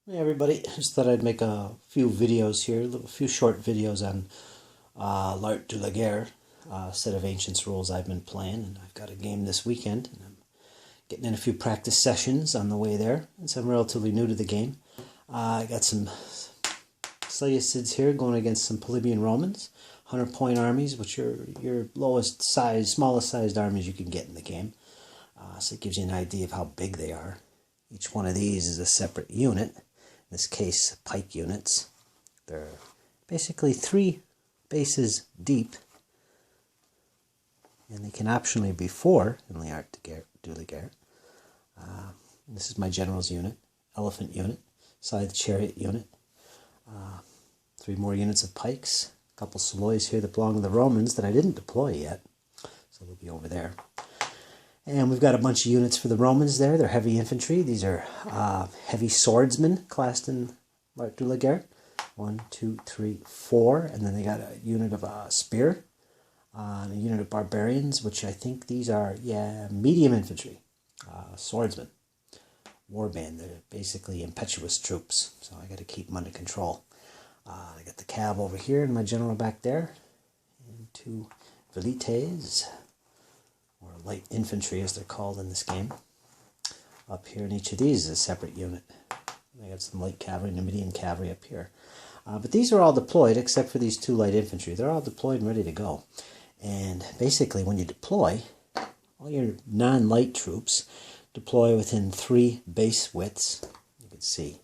Hey everybody, just thought I'd make a few videos here, a few short videos on L'Art de la Guerre, a set of Ancients rules I've been playing, and I've got a game this weekend, and I'm getting in a few practice sessions on the way there, and so I'm relatively new to the game. I got some Seleucids here going against some Polybian Romans, 100-point armies, which are your lowest size, smallest sized armies you can get in the game. So it gives you an idea of how big they are. Each one of these is a separate unit. In this case, pike units. They're basically 3 bases deep, and they can optionally be 4 in L'Art de la Guerre. This is my general's unit, elephant unit, scythe chariot unit, 3 more units of pikes, a couple Seleucids here that belong to the Romans that I didn't deploy yet, so they'll be over there. And we've got a bunch of units for the Romans there. They're heavy infantry. These are heavy swordsmen classed in L'Art de la Guerre. 1, 2, 3, 4. And then they got a unit of spear. And a unit of barbarians, which I think these are, medium infantry. Swordsmen. Warband. They're basically impetuous troops. So I got to keep them under control. I got the cav over here and my general back there. And 2 velites, or light infantry as they're called in this game. Up here in each of these is a separate unit. I got some light cavalry and medium cavalry up here. But these are all deployed except for these 2 light infantry. They're all deployed and ready to go. And basically when you deploy, all your non-light troops deploy within 3 base widths. You can see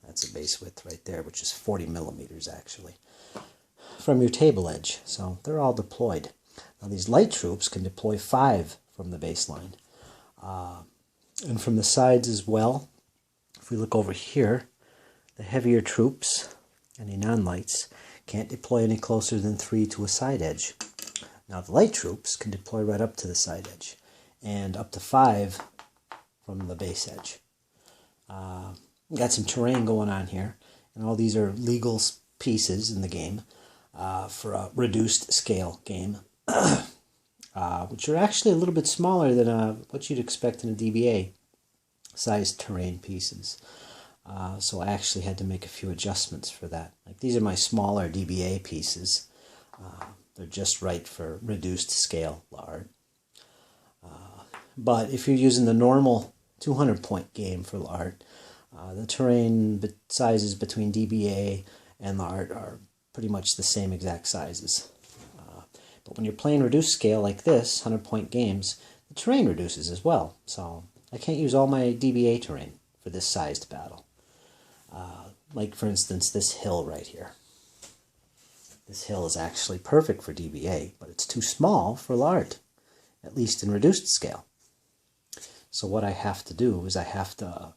that's a base width right there, which is 40 millimeters actually, from your table edge. So they're all deployed. Now these light troops can deploy 5 from the baseline. And from the sides as well. If we look over here, the heavier troops, any non-lights, can't deploy any closer than 3 to a side edge. Now the light troops can deploy right up to the side edge, and up to 5 from the base edge. We've got some terrain going on here, and all these are legal pieces in the game for a reduced scale game. Which are actually a little bit smaller than what you'd expect in a DBA sized terrain pieces. So I actually had to make a few adjustments for that. Like these are my smaller DBA pieces. They're just right for reduced scale L'Art. But if you're using the normal 200-point game for L'Art, the terrain sizes between DBA and L'Art are pretty much the same exact sizes. But when you're playing reduced scale like this, 100-point games, the terrain reduces as well. So I can't use all my DBA terrain for this sized battle. Like for instance, this hill right here. This hill is actually perfect for DBA, but it's too small for L'Art, at least in reduced scale. So what I have to do is I have to,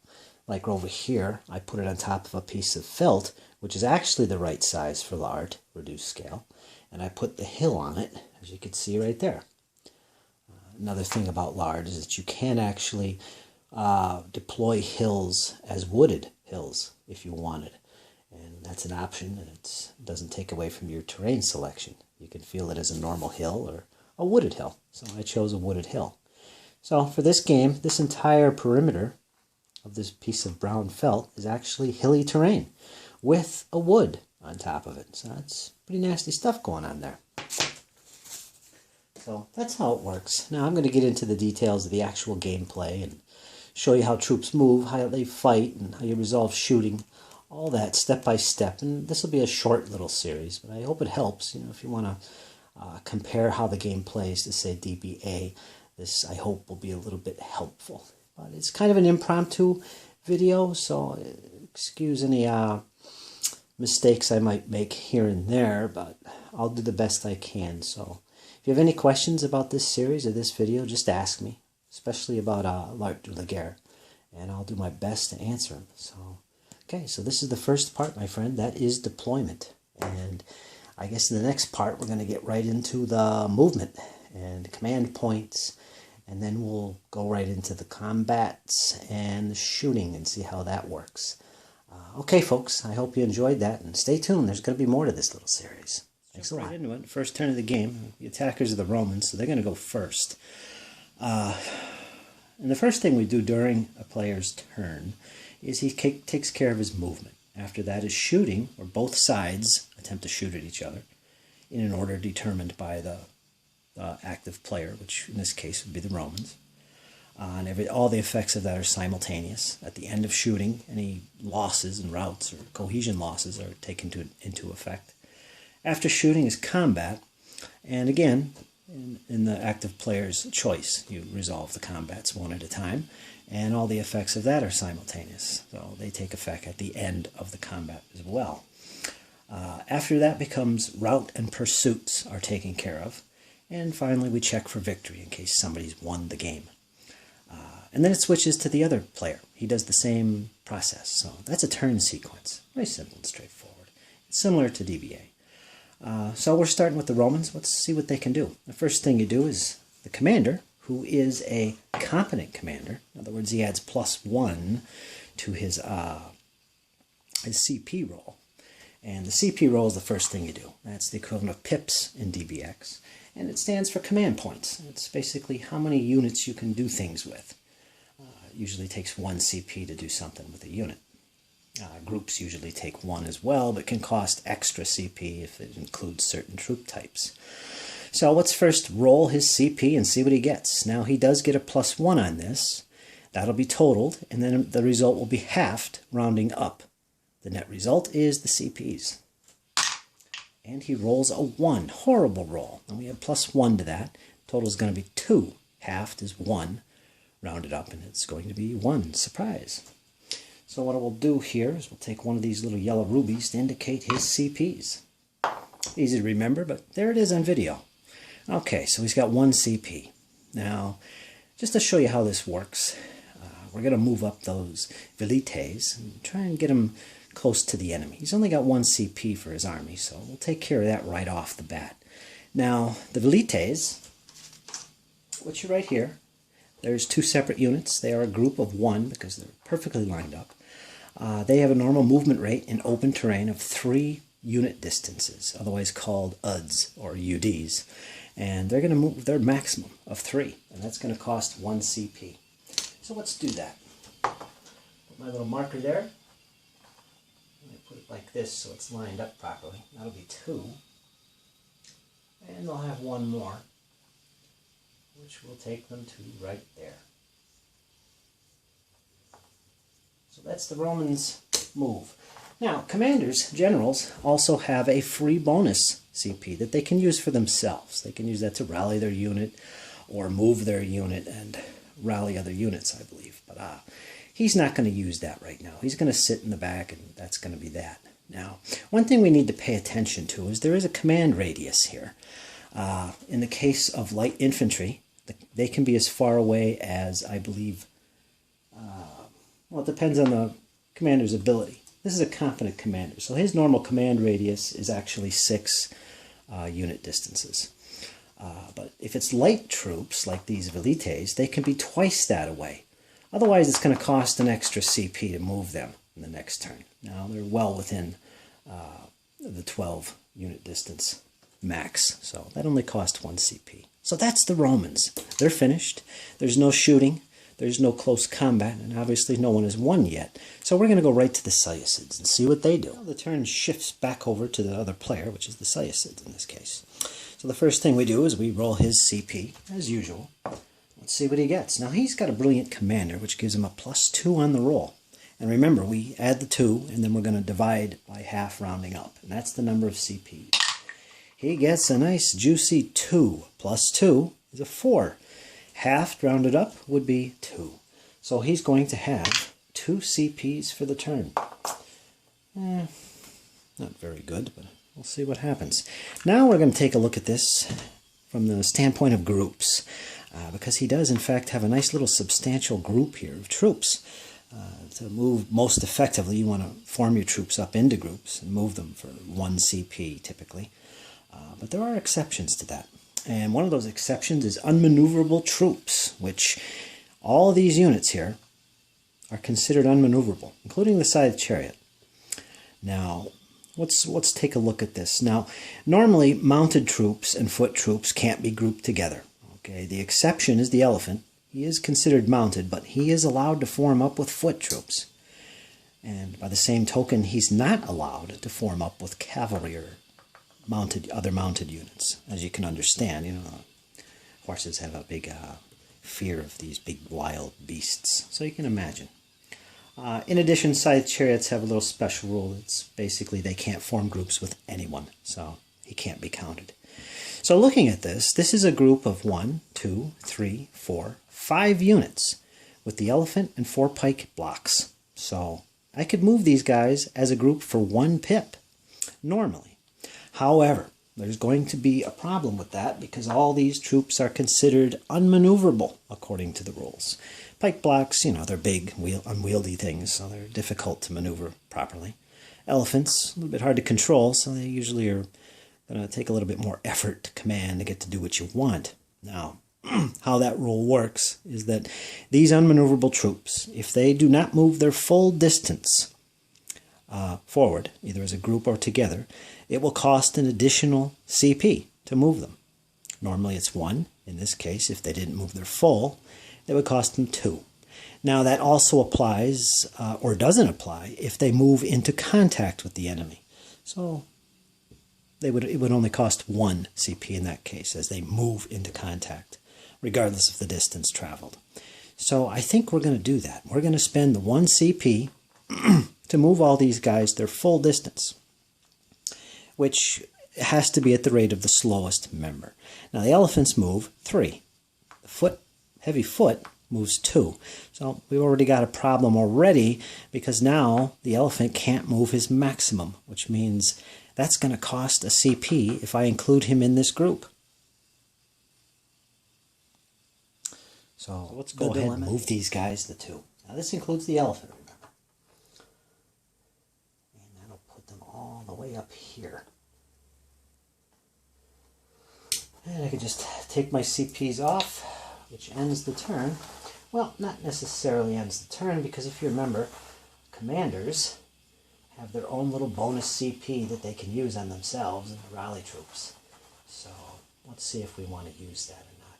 like over here, I put it on top of a piece of felt, which is actually the right size for L'Art, reduced scale. And I put the hill on it, as you can see right there. Another thing about L'Art is that you can actually deploy hills as wooded hills if you wanted. And that's an option, and it doesn't take away from your terrain selection. You can feel it as a normal hill or a wooded hill. So I chose a wooded hill. So for this game, this entire perimeter of this piece of brown felt is actually hilly terrain with a wood on top of it. So that's pretty nasty stuff going on there. So that's how it works. Now I'm going to get into the details of the actual gameplay and show you how troops move, how they fight, and how you resolve shooting, all that step by step. And this will be a short little series, but I hope it helps. You know, if you want to compare how the game plays to say DBA, this I hope will be a little bit helpful. But it's kind of an impromptu video, so excuse any mistakes I might make here and there, but I'll do the best I can. So if you have any questions about this series or this video, just ask me, especially about L'Art de la Guerre, and I'll do my best to answer them. So, okay, so this is the first part, my friend. That is deployment. And I guess in the next part, we're going to get right into the movement and command points, and then we'll go right into the combats and the shooting and see how that works. Okay, folks, I hope you enjoyed that, and stay tuned. There's going to be more to this little series. Thanks a lot. Right into it. First turn of the game. The attackers are the Romans, so they're going to go first. And the first thing we do during a player's turn is he takes care of his movement. After that is shooting, where both sides attempt to shoot at each other in an order determined by the active player, which in this case would be the Romans. And all the effects of that are simultaneous. At the end of shooting, any losses and routes or cohesion losses are taken into effect. After shooting is combat, and again, in the active player's choice, you resolve the combats one at a time, and all the effects of that are simultaneous. So they take effect at the end of the combat as well. After that becomes rout and pursuits are taken care of. And finally, we check for victory in case somebody's won the game. And then it switches to the other player. He does the same process. So that's a turn sequence. Very simple and straightforward. It's similar to DBA. So we're starting with the Romans. Let's see what they can do. The first thing you do is the commander, who is a competent commander. In other words, he adds +1 to his CP roll. And the CP roll is the first thing you do. That's the equivalent of pips in DBX. And it stands for command points. It's basically how many units you can do things with. It usually takes 1 CP to do something with a unit. Groups usually take 1 as well, but can cost extra CP if it includes certain troop types. So let's first roll his CP and see what he gets. Now he does get a +1 on this. That'll be totaled, and then the result will be halved, rounding up. The net result is the CPs. And he rolls a 1. Horrible roll. And we have +1 to that. Total is going to be 2. Halved is 1. Rounded up, and it's going to be 1. Surprise. So what we'll do here is we'll take one of these little yellow rubies to indicate his CPs. Easy to remember, but there it is on video. Okay, so he's got 1 CP. Now, just to show you how this works, we're going to move up those velites and try and get him close to the enemy. He's only got 1 CP for his army, so we'll take care of that right off the bat. Now, the velites, which are right here, there's 2 separate units. They are a group of 1 because they're perfectly lined up. They have a normal movement rate in open terrain of 3 unit distances, otherwise called UDs or UDs. And they're going to move their maximum of 3, and that's going to cost 1 CP. So let's do that. Put my little marker there. Put it like this so it's lined up properly. That'll be 2. And they'll have 1 more, which will take them to right there. So that's the Romans' move. Now, commanders, generals, also have a free bonus CP that they can use for themselves. They can use that to rally their unit or move their unit and rally other units, I believe. But he's not going to use that right now. He's going to sit in the back, and that's going to be that. Now, one thing we need to pay attention to is there is a command radius here. In the case of light infantry, they can be as far away as, I believe, well, it depends on the commander's ability. This is a competent commander, so his normal command radius is actually 6 unit distances. But if it's light troops, like these velites, they can be twice that away. Otherwise, it's going to cost an extra CP to move them in the next turn. Now, they're well within the 12 unit distance max, so that only costs 1 CP. So that's the Romans. They're finished. There's no shooting. There's no close combat, and obviously no one has won yet. So we're going to go right to the Seleucids and see what they do. Well, the turn shifts back over to the other player, which is the Seleucids in this case. So the first thing we do is we roll his CP, as usual. Let's see what he gets. Now, he's got a brilliant commander, which gives him a +2 on the roll. And remember, we add the 2, and then we're going to divide by half, rounding up. And that's the number of CPs. He gets a nice, juicy 2. +2 is a 4. Half rounded up would be 2. So he's going to have 2 CPs for the turn. Not very good, but we'll see what happens. Now we're going to take a look at this from the standpoint of groups, because he does in fact have a nice little substantial group here of troops. To move most effectively, you want to form your troops up into groups and move them for 1 CP typically. But there are exceptions to that. And one of those exceptions is unmaneuverable troops, which all of these units here are considered unmaneuverable, including the scythe chariot. Now, let's take a look at this. Now, normally mounted troops and foot troops can't be grouped together. Okay, the exception is the elephant. He is considered mounted, but he is allowed to form up with foot troops. And by the same token, he's not allowed to form up with cavalry or other mounted units. As you can understand, you know, horses have a big fear of these big wild beasts. So you can imagine. In addition, scythe chariots have a little special rule. It's basically they can't form groups with anyone, so he can't be counted. So looking at this, this is a group of 1, 2, 3, 4, 5 units with the elephant and 4 pike blocks. So I could move these guys as a group for 1 pip, normally. However, there's going to be a problem with that because all these troops are considered unmaneuverable according to the rules. Pike blocks, you know, they're big, unwieldy things, so they're difficult to maneuver properly. Elephants, a little bit hard to control, so they usually are going to take a little bit more effort to command to get to do what you want. Now, how that rule works is that these unmaneuverable troops, if they do not move their full distance forward, either as a group or together, it will cost an additional CP to move them. Normally it's 1. In this case, if they didn't move their full, it would cost them 2. Now that also applies, or doesn't apply, if they move into contact with the enemy. So it would only cost 1 CP in that case, as they move into contact, regardless of the distance traveled. So I think we're going to do that. We're going to spend the 1 CP to move all these guys their full distance, which has to be at the rate of the slowest member. Now the elephants move 3. The heavy foot moves 2. So we've already got a problem already because now the elephant can't move his maximum, which means that's going to cost a CP if I include him in this group. So let's go ahead and move these guys to 2. Now this includes the elephant, remember. And that'll put them all the way up here. And I can just take my CPs off, which ends the turn. Well, not necessarily ends the turn, because if you remember, commanders have their own little bonus CP that they can use on themselves and the rally troops. So let's see if we want to use that or not.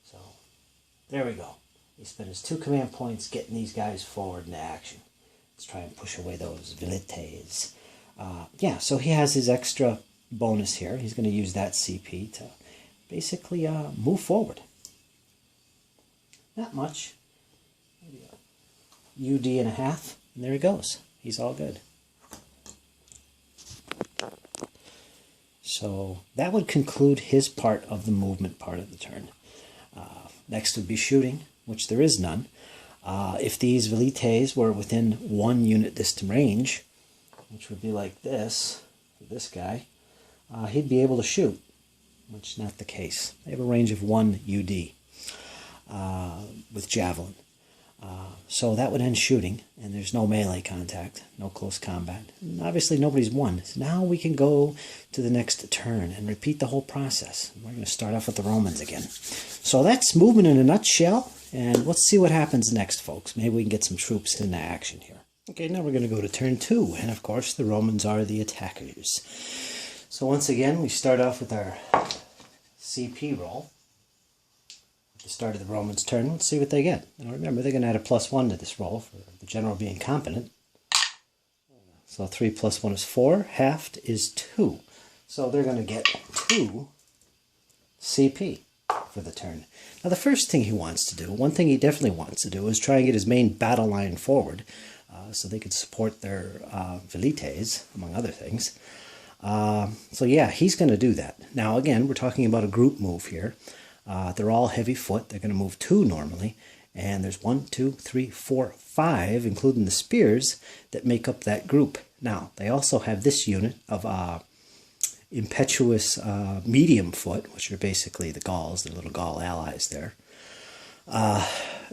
So there we go. He spent his 2 command points getting these guys forward into action. Let's try and push away those velites. Yeah, so he has his extra bonus here. He's going to use that CP to basically move forward. Not much. Maybe a UD and a half, and there he goes. He's all good. So that would conclude his part of the movement part of the turn. Next would be shooting, which there is none. If these velites were within 1 unit distant range, which would be like this, for this guy, he'd be able to shoot, which is not the case. They have a range of 1 UD with javelin. So that would end shooting, and there's no melee contact, no close combat. And obviously nobody's won. So now we can go to the next turn and repeat the whole process. We're going to start off with the Romans again. So that's movement in a nutshell, and let's see what happens next, folks. Maybe we can get some troops into action here. Okay, now we're going to go to turn 2, and of course the Romans are the attackers. So once again, we start off with our CP roll. The start of the Romans' turn. Let's see what they get. Now remember, they're going to add a +1 to this roll for the general being competent. So 3 + 1 is 4. Halved is 2. So they're going to get 2 CP for the turn. Now the first thing he wants to do, one thing he definitely wants to do, is try and get his main battle line forward so they could support their velites, among other things. So yeah, he's going to do that. Now again, we're talking about a group move here. They're all heavy foot. They're going to move 2 normally. And there's 1, 2, 3, 4, 5, including the spears, that make up that group. Now, they also have this unit of impetuous medium foot, which are basically the Gauls, the little Gaul allies there.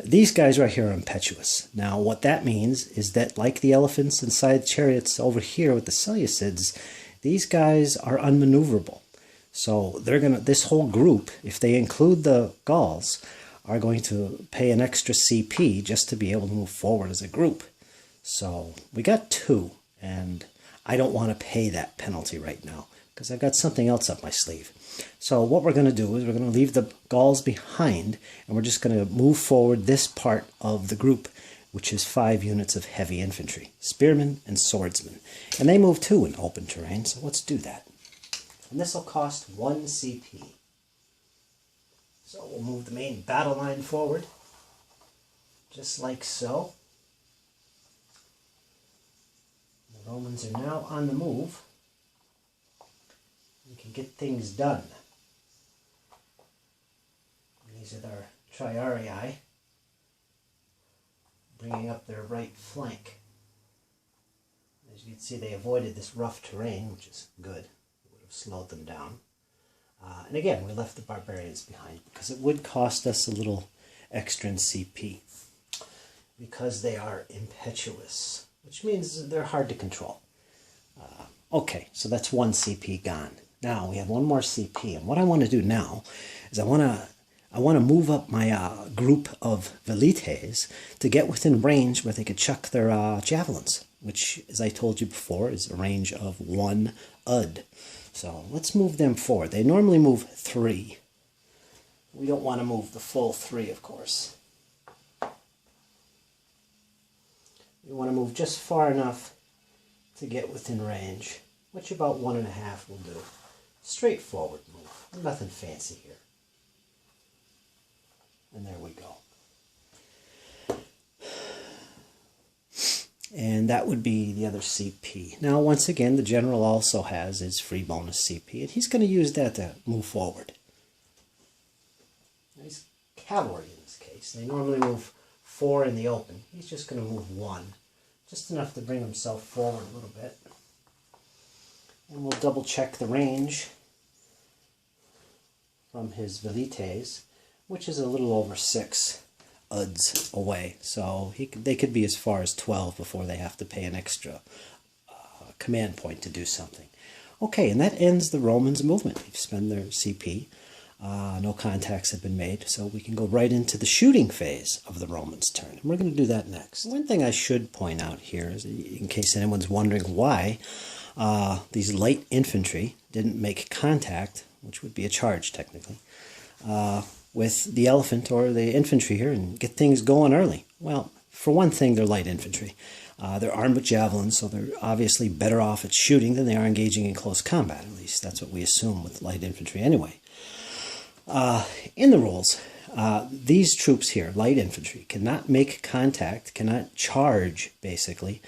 These guys right here are impetuous. Now, what that means is that, like the elephants and scythe chariots over here with the Seleucids, these guys are unmaneuverable. So they're going to, this whole group, if they include the Gauls, are going to pay an extra CP just to be able to move forward as a group. So we got 2, and I don't want to pay that penalty right now because I've got something else up my sleeve. So what we're going to do is we're going to leave the Gauls behind, and we're just going to move forward this part of the group which is 5 units of heavy infantry, spearmen and swordsmen. And they move too in open terrain, so let's do that. And this will cost 1 CP. So we'll move the main battle line forward, just like so. The Romans are now on the move. We can get things done. These are their triarii, bringing up their right flank. As you can see, they avoided this rough terrain, which is good. It would have slowed them down. And again, we left the barbarians behind because it would cost us a little extra in CP because they are impetuous, which means they're hard to control. Okay, so that's 1 CP gone. Now we have 1 more CP, and what I want to do now is I want to move up my group of velites to get within range where they could chuck their javelins, which, as I told you before, is a range of 1 ud. So let's move them forward. They normally move 3. We don't want to move the full 3, of course. We want to move just far enough to get within range, which about 1.5 will do. Straightforward move. Nothing fancy here. And there we go. And that would be the other CP. Now, once again, the general also has his free bonus CP, and he's going to use that to move forward. Now, he's cavalry in this case. They normally move 4 in the open. He's just going to move 1, just enough to bring himself forward a little bit. And we'll double check the range from his velites, which is a little over 6 uds away. So they could be as far as 12 before they have to pay an extra command point to do something. Okay, and that ends the Romans' movement. They've spent their CP. No contacts have been made, so we can go right into the shooting phase of the Romans' turn. And we're going to do that next. One thing I should point out here is, in case anyone's wondering why these light infantry didn't make contact, which would be a charge technically, with the elephant or the infantry here and get things going early. Well, for one thing, they're light infantry. They're armed with javelins, so they're obviously better off at shooting than they are engaging in close combat. At least that's what we assume with light infantry anyway. In the rules, these troops here, light infantry, cannot make contact, cannot charge, basically,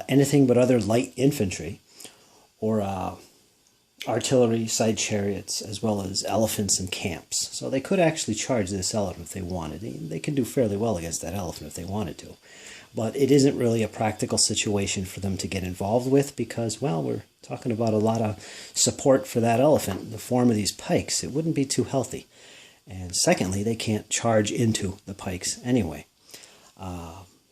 anything but other light infantry or artillery, side chariots, as well as elephants and camps. So they could actually charge this elephant if they wanted. They can do fairly well against that elephant if they wanted to. But it isn't really a practical situation for them to get involved with because, well, we're talking about a lot of support for that elephant in the form of these pikes. It wouldn't be too healthy. And secondly, they can't charge into the pikes anyway.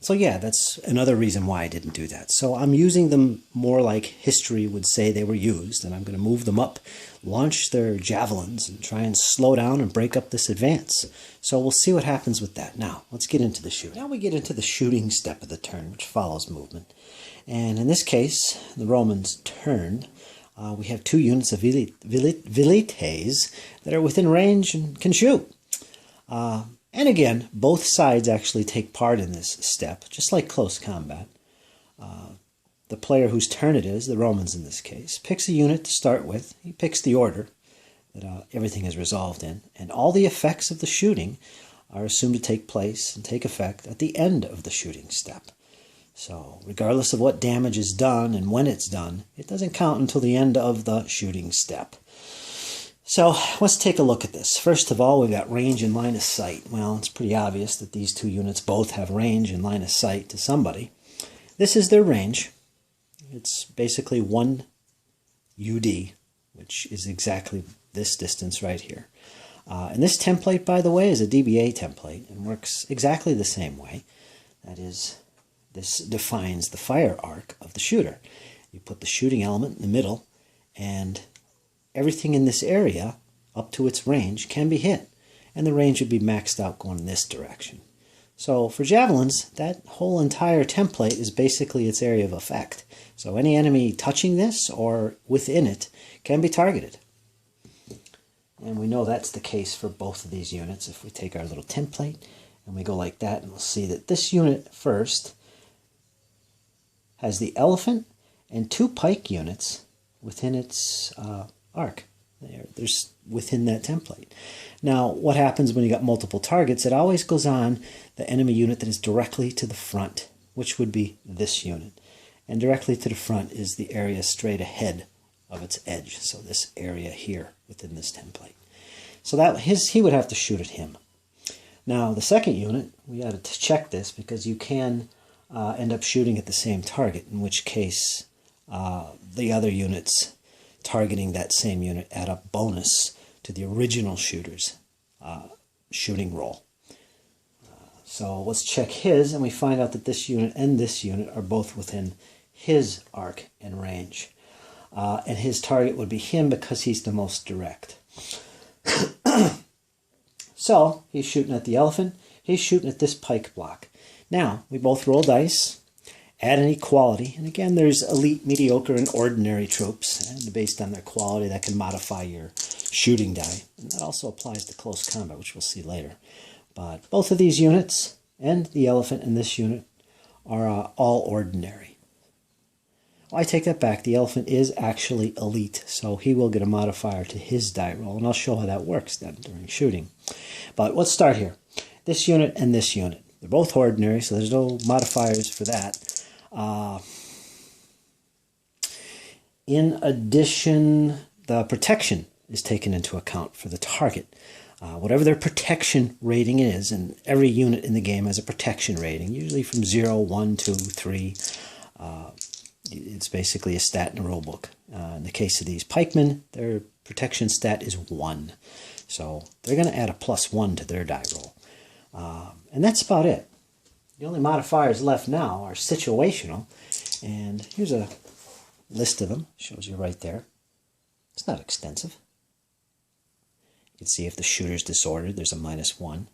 So yeah, that's another reason why I didn't do that. So I'm using them more like history would say they were used, and I'm going to move them up, launch their javelins, and try and slow down and break up this advance. So we'll see what happens with that. Now, let's get into the shooting. Now we get into the shooting step of the turn, which follows movement. And in this case, the Romans' turn, we have 2 units of velites that are within range and can shoot. And again, both sides actually take part in this step, just like close combat. The player whose turn it is, the Romans in this case, picks a unit to start with. He picks the order that everything is resolved in, and all the effects of the shooting are assumed to take place and take effect at the end of the shooting step. So regardless of what damage is done and when it's done, it doesn't count until the end of the shooting step. So let's take a look at this. First of all, we've got range and line of sight. Well, it's pretty obvious that these 2 units both have range and line of sight to somebody. This is their range. It's basically 1 UD, which is exactly this distance right here. And this template, by the way, is a DBA template and works exactly the same way. That is, this defines the fire arc of the shooter. You put the shooting element in the middle, and everything in this area, up to its range, can be hit. And the range would be maxed out going in this direction. So for javelins, that whole entire template is basically its area of effect. So any enemy touching this or within it can be targeted. And we know that's the case for both of these units. If we take our little template And we go like that, and we'll see that this unit first has the elephant and 2 pike units within its arc. There's within that template. Now, what happens when you got multiple targets? It always goes on the enemy unit that is directly to the front, which would be this unit. And directly to the front is the area straight ahead of its edge. So this area here within this template. So that he would have to shoot at him. Now, the second unit, we got to check this because you can end up shooting at the same target, in which case the other units targeting that same unit add up bonus to the original shooter's shooting roll. So let's check his, and we find out that this unit and this unit are both within his arc and range. And his target would be him because he's the most direct. So he's shooting at the elephant. He's shooting at this pike block. Now, we both roll dice, add an equality. And again, there's elite, mediocre, and ordinary troops. And based on their quality, that can modify your shooting die. And that also applies to close combat, which we'll see later. But both of these units, and the elephant and this unit, are all ordinary. Well, I take that back. The elephant is actually elite, so he will get a modifier to his die roll. And I'll show how that works then during shooting. But let's start here. This unit and this unit. They're both ordinary, so there's no modifiers for that. In addition, the protection is taken into account for the target. Whatever their protection rating is, and every unit in the game has a protection rating, usually from 0, 1, 2, 3. It's basically a stat in a rule book. In the case of these pikemen, their protection stat is 1. So they're going to add a +1 to their die roll. And that's about it. The only modifiers left now are situational. And here's a list of them. Shows you right there. It's not extensive. You can see if the shooter's disordered, there's a -1.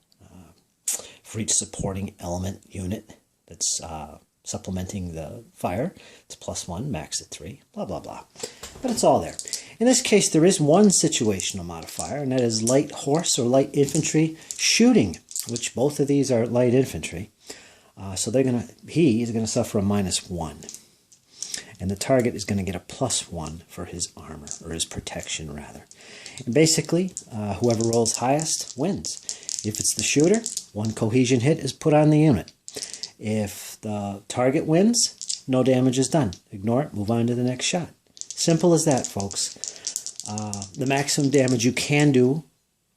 For each supporting element unit that's supplementing the fire, it's +1, max at 3, blah, blah, blah. But it's all there. In this case, there is one situational modifier, and that is light horse or light infantry shooting, which both of these are light infantry. So he is going to suffer a -1. And the target is going to get a +1 for his armor, or his protection, rather. And basically, whoever rolls highest wins. If it's the shooter, 1 cohesion hit is put on the unit. If the target wins, no damage is done. Ignore it, move on to the next shot. Simple as that, folks. The maximum damage you can do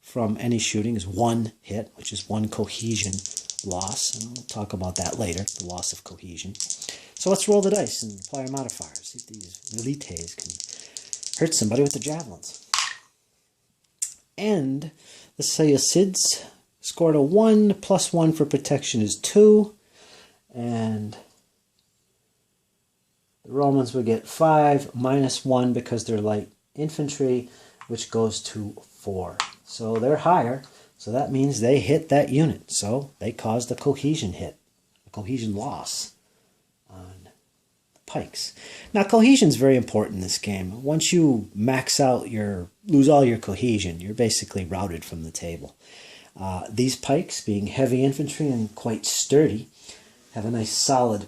from any shooting is 1 hit, which is 1 cohesion loss. And we'll talk about that later, the loss of cohesion. So let's roll the dice and apply our modifiers. See if these elites can hurt somebody with the javelins. And the Seleucids scored a 1, +1 for protection is 2. And the Romans would get 5, -1 because they're light infantry, which goes to 4. So they're higher, so that means they hit that unit. So they caused a cohesion hit, a cohesion loss on the pikes. Now, cohesion is very important in this game. Once you max out lose all your cohesion, you're basically routed from the table. These pikes, being heavy infantry and quite sturdy, have a nice solid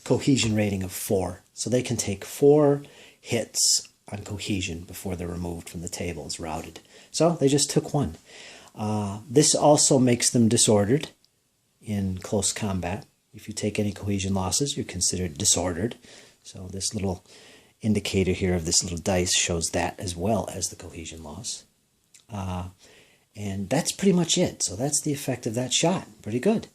cohesion rating of 4. So they can take 4 hits on cohesion before they're removed from the table as routed. So they just took 1. This also makes them disordered in close combat. If you take any cohesion losses, you're considered disordered. So this little indicator here of this little dice shows that as well as the cohesion loss. And that's pretty much it. So that's the effect of that shot. Pretty good.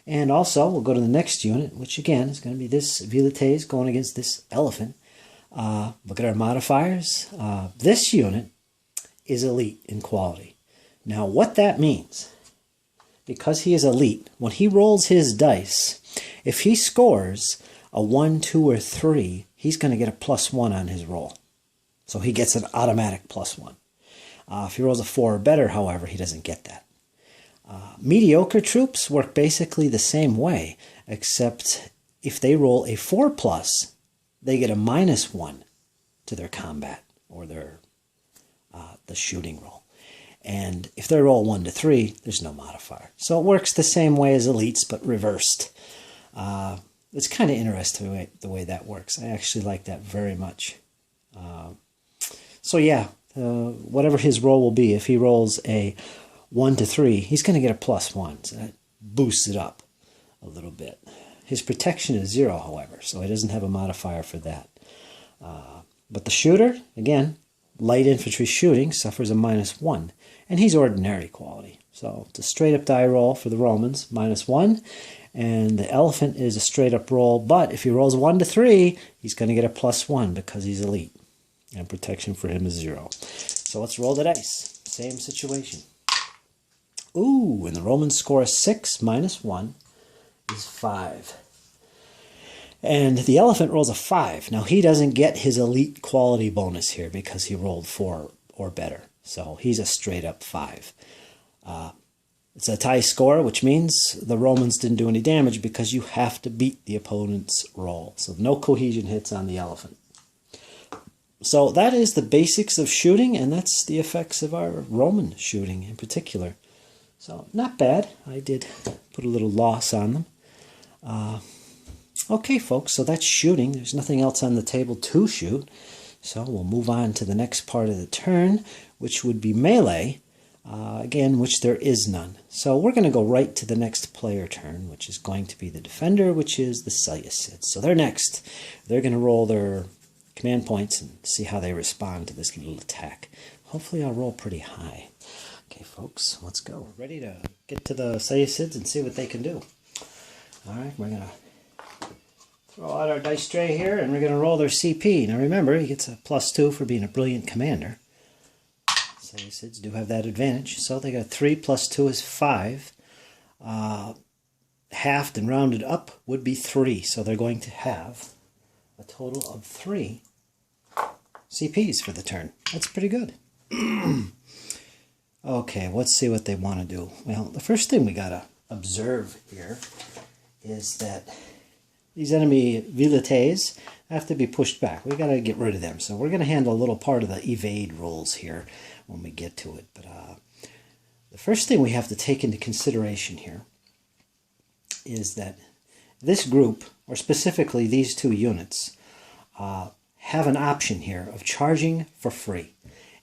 And also, we'll go to the next unit, which again is going to be this Velites going against this elephant. Look at our modifiers. This unit is elite in quality. Now, what that means, because he is elite, when he rolls his dice, if he scores a 1, 2, or 3, he's going to get a +1 on his roll. So he gets an automatic +1. If he rolls a 4 or better, however, he doesn't get that. Mediocre troops work basically the same way, except if they roll a 4+, they get a -1 to their combat or their the shooting roll. And if they roll 1 to 3, there's no modifier. So it works the same way as elites, but reversed. It's kind of interesting the way that works. I actually like that very much. So yeah, whatever his roll will be, if he rolls a 1 to 3, he's going to get a +1. So that boosts it up a little bit. His protection is 0, however, so he doesn't have a modifier for that. But the shooter, again, light infantry shooting, suffers a -1. And he's ordinary quality. So it's a straight up die roll for the Romans, -1. And the elephant is a straight up roll, but if he rolls 1 to 3, he's going to get a +1 because he's elite. And protection for him is 0. So let's roll the dice. Same situation. Ooh, and the Romans score a 6 -1 is 5. And the elephant rolls a 5. Now he doesn't get his elite quality bonus here because he rolled 4 or better. So he's a straight up 5. It's a tie score, which means the Romans didn't do any damage because you have to beat the opponent's roll. So no cohesion hits on the elephant. So that is the basics of shooting, and that's the effects of our Roman shooting in particular. So not bad. I did put a little loss on them. Okay, folks, so that's shooting. There's nothing else on the table to shoot. So we'll move on to the next part of the turn, which would be melee. Again, which there is none. So we're going to go right to the next player turn, which is going to be the defender, which is the Seleucids. So they're next. They're going to roll their command points and see how they respond to this little attack. Hopefully I'll roll pretty high. Okay, folks, let's go. We're ready to get to the Seleucids and see what they can do. All right, we're going to throw out our dice tray here, and we're going to roll their CP. Now remember, he gets a +2 for being a brilliant commander. Seleucids do have that advantage. So they got 3 + 2 is 5. Halved and rounded up would be 3. So they're going to have a total of 3 CPs for the turn. That's pretty good. Okay, let's see what they want to do. Well, the first thing we got to observe here is that these enemy velites have to be pushed back. We got to get rid of them. So we're going to handle a little part of the evade rolls here when we get to it. But the first thing we have to take into consideration here is that this group, or specifically these 2 units, have an option here of charging for free.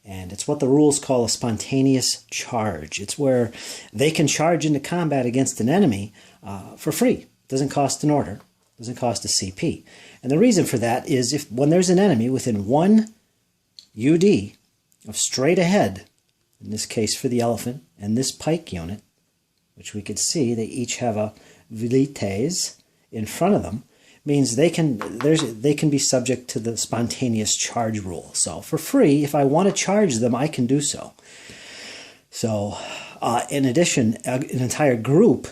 And it's what the rules call a spontaneous charge. It's where they can charge into combat against an enemy for free. Doesn't cost an order. Doesn't cost a CP. And the reason for that is when there's an enemy within 1 UD of straight ahead, in this case for the elephant, and this pike unit, which we could see they each have a velites in front of them, means they can be subject to the spontaneous charge rule. So for free, if I want to charge them, I can do so. So in addition, an entire group,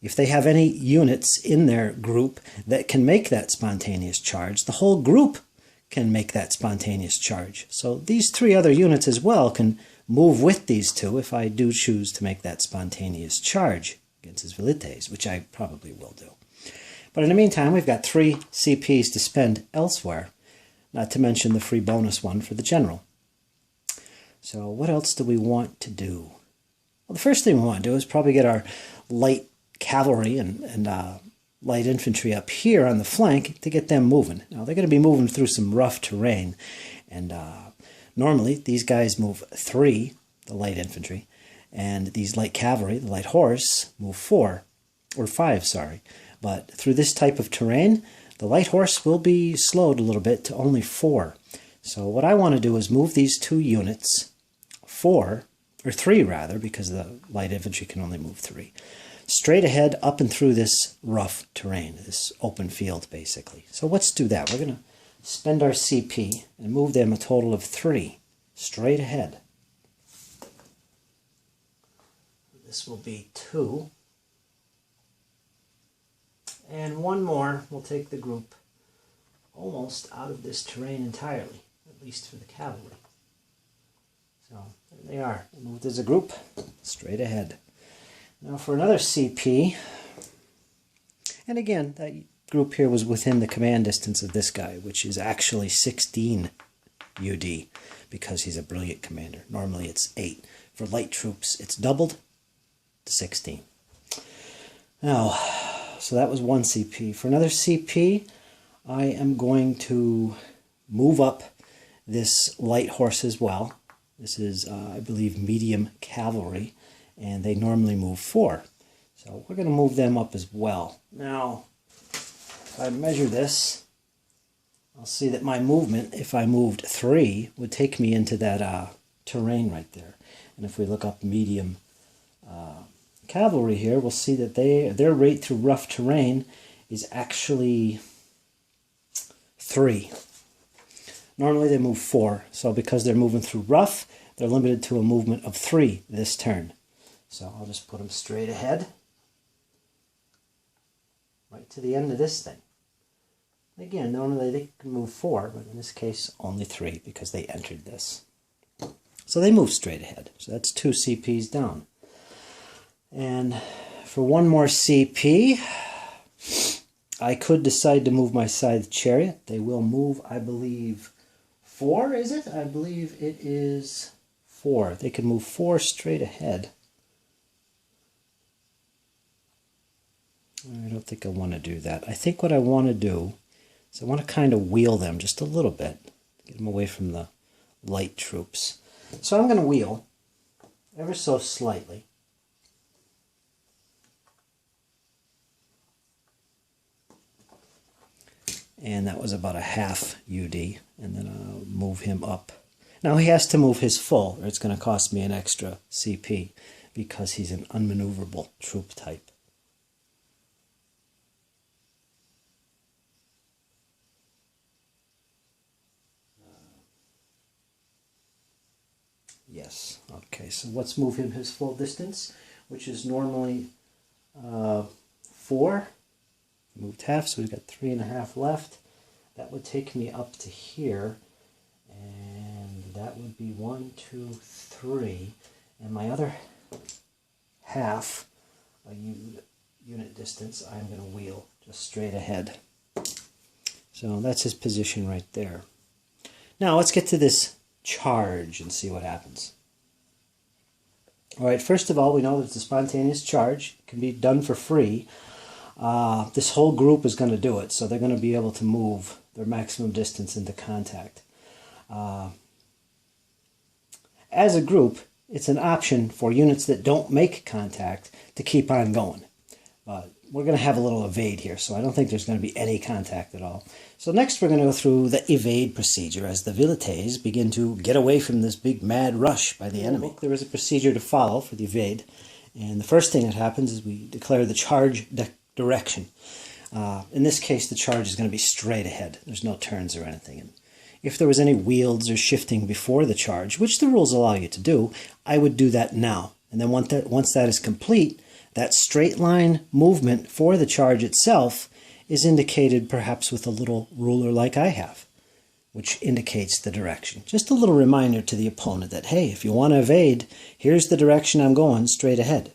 if they have any units in their group that can make that spontaneous charge, the whole group can make that spontaneous charge. So these 3 other units as well can move with these 2 if I do choose to make that spontaneous charge against his velites, which I probably will do. But in the meantime, we've got 3 CPs to spend elsewhere, not to mention the free bonus one for the general. So what else do we want to do? Well, the first thing we want to do is probably get our light cavalry and light infantry up here on the flank to get them moving. Now, they're going to be moving through some rough terrain, and normally these guys move 3, the light infantry, and these light cavalry, the light horse, move 4, or 5, sorry. But through this type of terrain, the light horse will be slowed a little bit to only 4. So what I want to do is move these 2 units, 4, or 3 rather, because the light infantry can only move 3, straight ahead up and through this rough terrain, this open field basically. So let's do that. We're going to spend our CP and move them a total of 3 straight ahead. This will be 2. And 1 more will take the group almost out of this terrain entirely, at least for the cavalry. So there they are. Moved as a group straight ahead. Now for another CP, and again, that group here was within the command distance of this guy, which is actually 16 UD, because he's a brilliant commander. Normally it's 8. For light troops, it's doubled to 16. Now, so that was one CP. For another CP, I am going to move up this light horse as well. This is, I believe, medium cavalry, and they normally move 4. So we're going to move them up as well. Now, if I measure this, I'll see that my movement, if I moved 3, would take me into that terrain right there. And if we look up medium cavalry here, we'll see that their rate through rough terrain is actually 3. Normally they move 4, so because they're moving through rough, they're limited to a movement of 3 this turn. So I'll just put them straight ahead, right to the end of this thing. Again, normally they can move 4, but in this case only 3 because they entered this. So they move straight ahead. So that's 2 CPs down. And for one more CP, I could decide to move my scythe chariot. They will move, I believe, 4, is it? I believe it is 4. They can move 4 straight ahead. I don't think I want to do that. I think what I want to do is I want to kind of wheel them just a little bit. Get them away from the light troops. So I'm going to wheel ever so slightly. And that was about a half UD. And then I'll move him up. Now he has to move his full, or it's going to cost me an extra CP because he's an unmaneuverable troop type. Yes, okay, so let's move him his full distance, which is normally 4. Moved half, so we've got 3.5 left. That would take me up to here, and that would be 1, 2, 3, and my other half, a unit distance, I'm going to wheel just straight ahead. So that's his position right there. Now let's get to this charge and see what happens. Alright, first of all, we know that it's a spontaneous charge. It can be done for free. This whole group is going to do it, so they're going to be able to move their maximum distance into contact. As a group, it's an option for units that don't make contact to keep on going. But we're going to have a little evade here, so I don't think there's going to be any contact at all. So next we're going to go through the evade procedure as the velites begin to get away from this big mad rush by the enemy. There is a procedure to follow for the evade, and the first thing that happens is we declare the charge direction. In this case, the charge is going to be straight ahead. There's no turns or anything. And if there was any wields or shifting before the charge, which the rules allow you to do, I would do that now. And then once that is complete, that straight line movement for the charge itself is indicated perhaps with a little ruler like I have, which indicates the direction. Just a little reminder to the opponent that, hey, if you want to evade, here's the direction I'm going, straight ahead.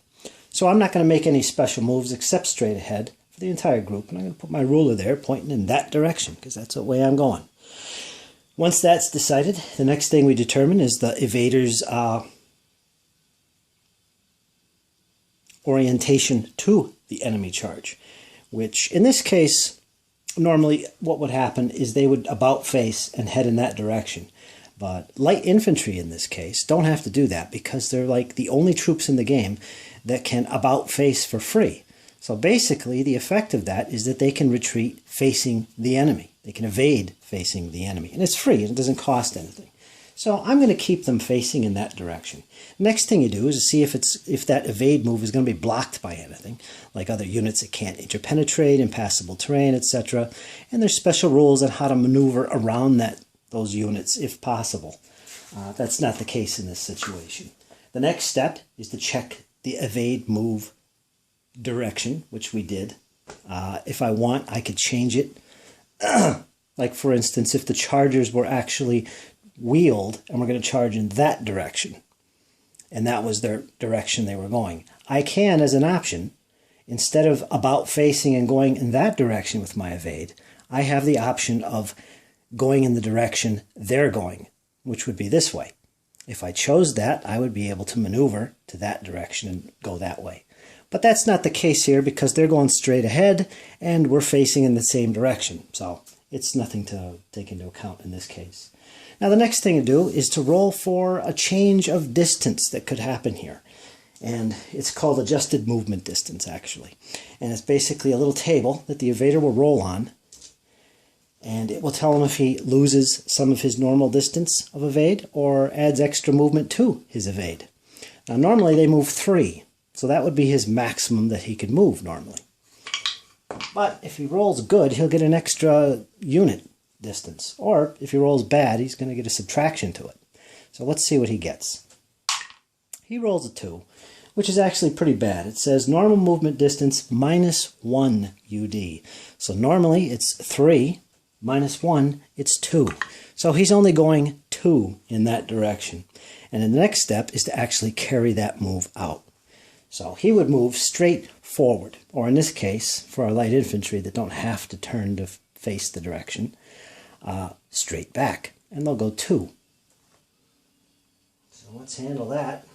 So I'm not going to make any special moves except straight ahead for the entire group. And I'm going to put my ruler there pointing in that direction because that's the way I'm going. Once that's decided, the next thing we determine is the evader's orientation to the enemy charge, which in this case, normally what would happen is they would about face and head in that direction. But light infantry in this case don't have to do that because they're like the only troops in the game that can about face for free. So basically the effect of that is that they can retreat facing the enemy. They can evade facing the enemy. And it's free, it doesn't cost anything. So I'm going to keep them facing in that direction. Next thing you do is to see if that evade move is going to be blocked by anything, like other units that can't interpenetrate, impassable terrain, etc. And there's special rules on how to maneuver around those units if possible. That's not the case in this situation. The next step is to check the evade move direction, which we did. If I want, I could change it. Like for instance, if the chargers were actually wheeled and we're going to charge in that direction, and that was their direction they were going, I can, as an option, instead of about facing and going in that direction with my evade, I have the option of going in the direction they're going which would be this way. If I chose that, I would be able to maneuver to that direction and go that way. But that's not the case here because they're going straight ahead and we're facing in the same direction. So it's nothing to take into account in this case. Now the next thing to do is to roll for a change of distance that could happen here. And it's called adjusted movement distance actually. And it's basically a little table that the evader will roll on. And it will tell him if he loses some of his normal distance of evade or adds extra movement to his evade. Now normally they move 3, so that would be his maximum that he could move normally. But if he rolls good, he'll get an extra unit distance. Or if he rolls bad, he's going to get a subtraction to it. So let's see what he gets. He rolls a 2, which is actually pretty bad. It says normal movement distance minus 1 UD. So normally it's 3. Minus 1, it's 2. So he's only going 2 in that direction. And the next step is to actually carry that move out. So he would move straight forward, or in this case, for our light infantry that don't have to turn to face the direction, straight back. And they'll go 2. So let's handle that.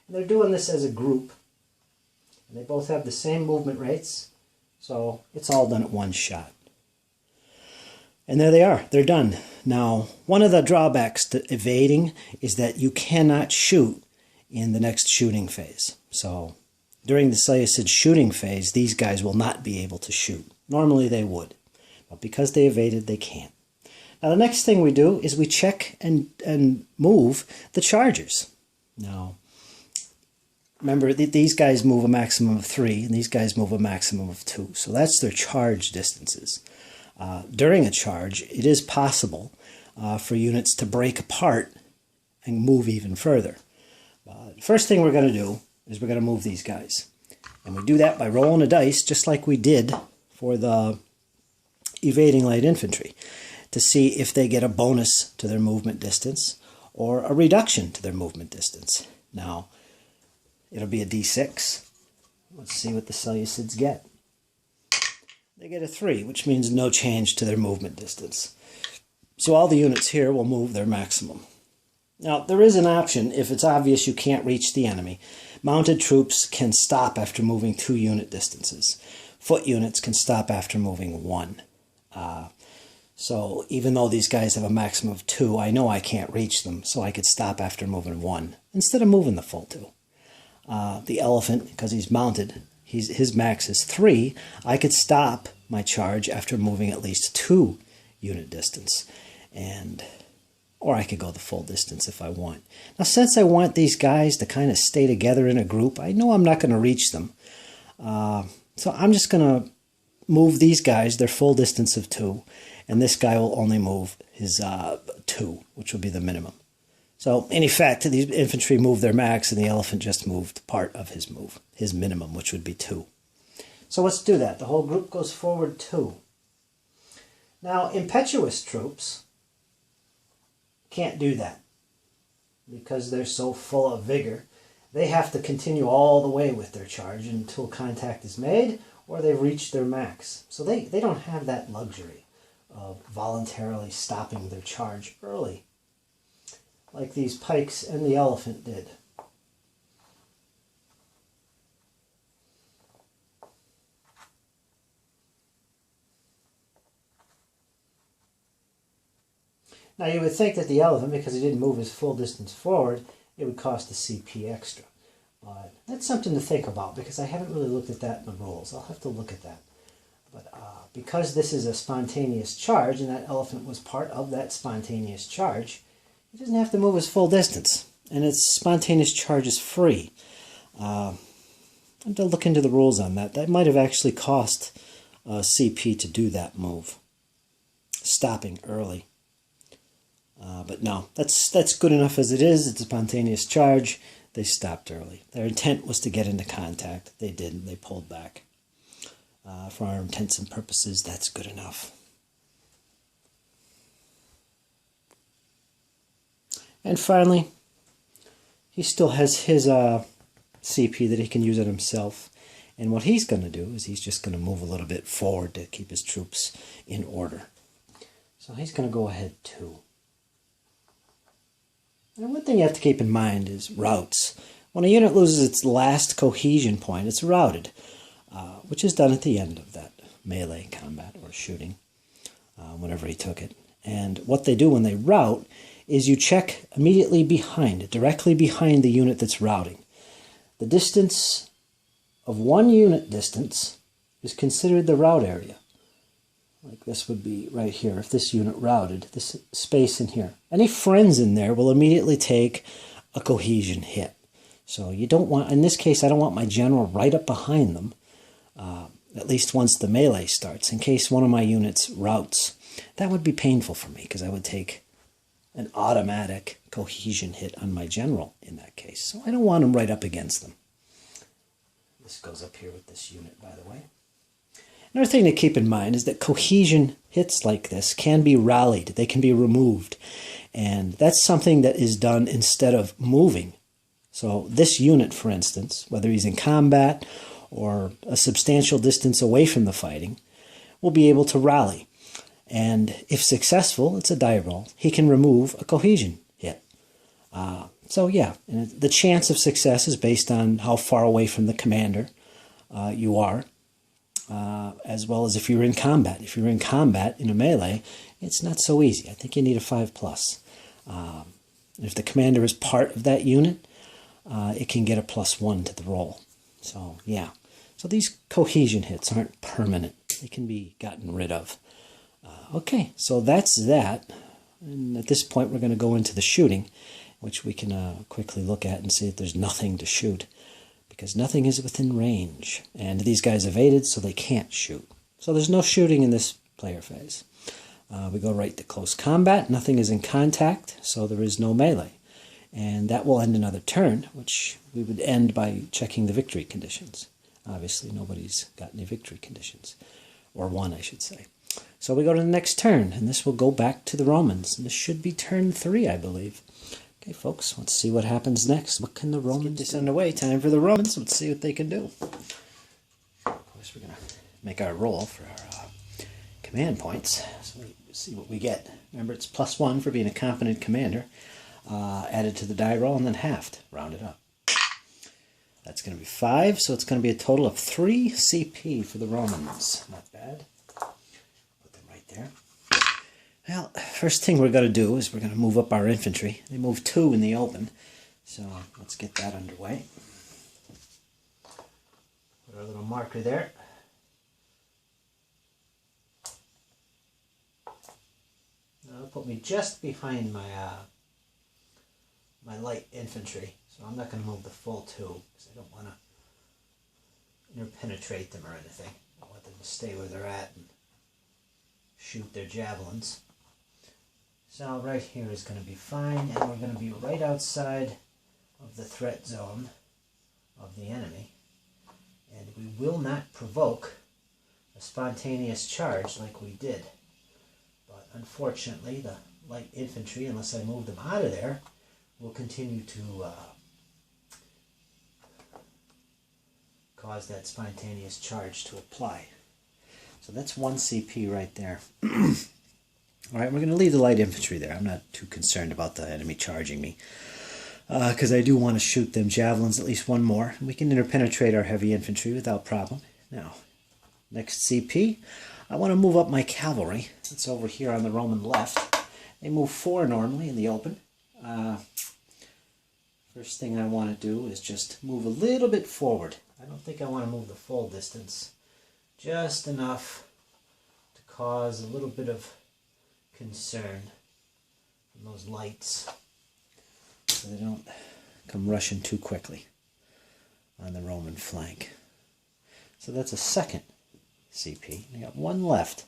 And they're doing this as a group. And they both have the same movement rates, so it's all done at one shot. And there they are. They're done. Now, one of the drawbacks to evading is that you cannot shoot in the next shooting phase. So during the Seleucid shooting phase, these guys will not be able to shoot. Normally they would. But because they evaded, they can't. Now, the next thing we do is we check and move the chargers. Now, remember, these guys move a maximum of 3, and these guys move a maximum of 2. So that's their charge distances. During a charge, it is possible for units to break apart and move even further. The first thing we're going to do is we're going to move these guys. And we do that by rolling a dice, just like we did for the evading light infantry, to see if they get a bonus to their movement distance or a reduction to their movement distance. Now, it'll be a d6. Let's see what the Seleucids get. They get a 3, which means no change to their movement distance. So all the units here will move their maximum. Now, there is an option if it's obvious you can't reach the enemy. Mounted troops can stop after moving 2 unit distances. Foot units can stop after moving 1. So even though these guys have a maximum of 2, I know I can't reach them, so I could stop after moving 1 instead of moving the full 2. The elephant, because he's mounted, his max is 3. I could stop my charge after moving at least 2 unit distance, or I could go the full distance if I want. Now, since I want these guys to kind of stay together in a group, I know I'm not going to reach them. So I'm just going to move these guys their full distance of 2, and this guy will only move his 2, which will be the minimum. So, in effect, these infantry moved their max, and the elephant just moved part of his move, his minimum, which would be 2. So let's do that. The whole group goes forward 2. Now, impetuous troops can't do that because they're so full of vigor. They have to continue all the way with their charge until contact is made or they've reached their max. So they don't have that luxury of voluntarily stopping their charge early, like these pikes and the elephant did. Now you would think that the elephant, because he didn't move his full distance forward, it would cost a CP extra. But that's something to think about, because I haven't really looked at that in the rules. I'll have to look at that. But because this is a spontaneous charge, and that elephant was part of that spontaneous charge, he doesn't have to move his full distance, and its spontaneous charge is free. I have to look into the rules on that. That might have actually cost CP to do that move, stopping early. But no, that's good enough as it is. It's a spontaneous charge. They stopped early. Their intent was to get into contact. They didn't. They pulled back. For our intents and purposes, that's good enough. And finally, he still has his CP that he can use on himself. And what he's going to do is he's just going to move a little bit forward to keep his troops in order. So he's going to go ahead too. And one thing you have to keep in mind is routes. When a unit loses its last cohesion point, it's routed, which is done at the end of that melee combat or shooting, whenever he took it. And what they do when they rout is you check immediately behind, directly behind the unit that's routing. The distance of 1 unit distance is considered the route area. Like this would be right here, if this unit routed, this space in here. Any friends in there will immediately take a cohesion hit. So you don't want, in this case, I don't want my general right up behind them, at least once the melee starts, in case one of my units routes. That would be painful for me, because I would take an automatic cohesion hit on my general in that case. So I don't want him right up against them. This goes up here with this unit, by the way. Another thing to keep in mind is that cohesion hits like this can be rallied. They can be removed. And that's something that is done instead of moving. So this unit, for instance, whether he's in combat or a substantial distance away from the fighting, will be able to rally. And if successful, it's a die roll. He can remove a cohesion hit. So yeah, and the chance of success is based on how far away from the commander you are, as well as if you're in combat. If you're in combat in a melee, it's not so easy. I think you need a 5+. If the commander is part of that unit, it can get a +1 to the roll. So yeah, so these cohesion hits aren't permanent. They can be gotten rid of. Okay, so that's that. And at this point, we're going to go into the shooting, which we can quickly look at and see that there's nothing to shoot, because nothing is within range. And these guys evaded, so they can't shoot. So there's no shooting in this player phase. We go right to close combat. Nothing is in contact, so there is no melee. And that will end another turn, which we would end by checking the victory conditions. Obviously, nobody's got any victory conditions. Or one, I should say. So we go to the next turn, and this will go back to the Romans. And this should be turn 3, I believe. Okay, folks, let's see what happens next. What can the Romans do? This underway. Time for the Romans. Let's see what they can do. Of course, we're going to make our roll for our command points. So we see what we get. Remember, it's +1 for being a competent commander. Added to the die roll and then halved. Rounded up. That's going to be 5, so it's going to be a total of 3 CP for the Romans. Not bad. Put them right there. Well, first thing we're going to do is we're going to move up our infantry. They move 2 in the open, so let's get that underway. Put our little marker there. That'll put me just behind my my light infantry, so I'm not going to move the full 2 because I don't want to interpenetrate them or anything. I want them to stay where they're at and shoot their javelins. So right here is going to be fine, and we're going to be right outside of the threat zone of the enemy, and we will not provoke a spontaneous charge like we did. But unfortunately, the light infantry, unless I move them out of there, will continue to cause that spontaneous charge to apply. So that's 1 CP right there. Alright, we're going to leave the light infantry there. I'm not too concerned about the enemy charging me, because I do want to shoot them javelins at least 1 more. We can interpenetrate our heavy infantry without problem. Now, next CP, I want to move up my cavalry. It's over here on the Roman left. They move 4 normally in the open. First thing I want to do is just move a little bit forward. I don't think I want to move the full distance. Just enough to cause a little bit of concern from those lights, so they don't come rushing too quickly on the Roman flank. So that's a 2nd CP. I got 1 left.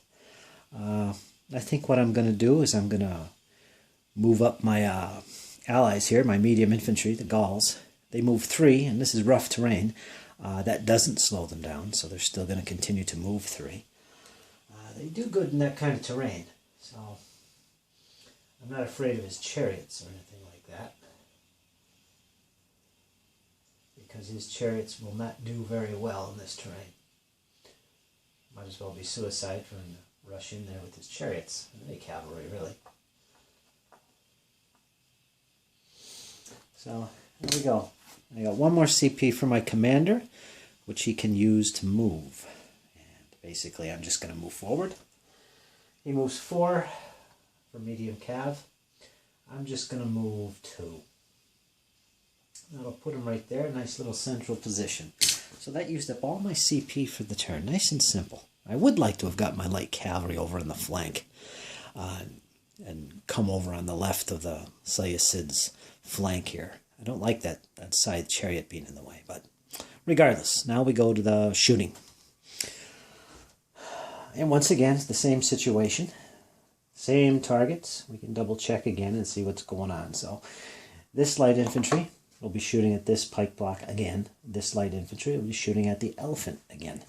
I think what I'm going to do is I'm going to move up my allies here, my medium infantry, the Gauls. They move 3, and this is rough terrain. That doesn't slow them down, so they're still going to continue to move 3. They do good in that kind of terrain, so I'm not afraid of his chariots or anything like that, because his chariots will not do very well in this terrain. Might as well be suicide for him to rush in there with his chariots. Any cavalry, really. So there we go. I got one more CP for my commander, which he can use to move. And basically I'm just going to move forward. He moves 4 for medium cav. I'm just going to move 2. That'll put him right there, nice little central position. So that used up all my CP for the turn, nice and simple. I would like to have got my light cavalry over in the flank and come over on the left of the Seleucids flank here. I don't like that side chariot being in the way, but regardless, now we go to the shooting. And once again, it's the same situation. Same targets. We can double check again and see what's going on. So this light infantry will be shooting at this pike block again. This light infantry will be shooting at the elephant again.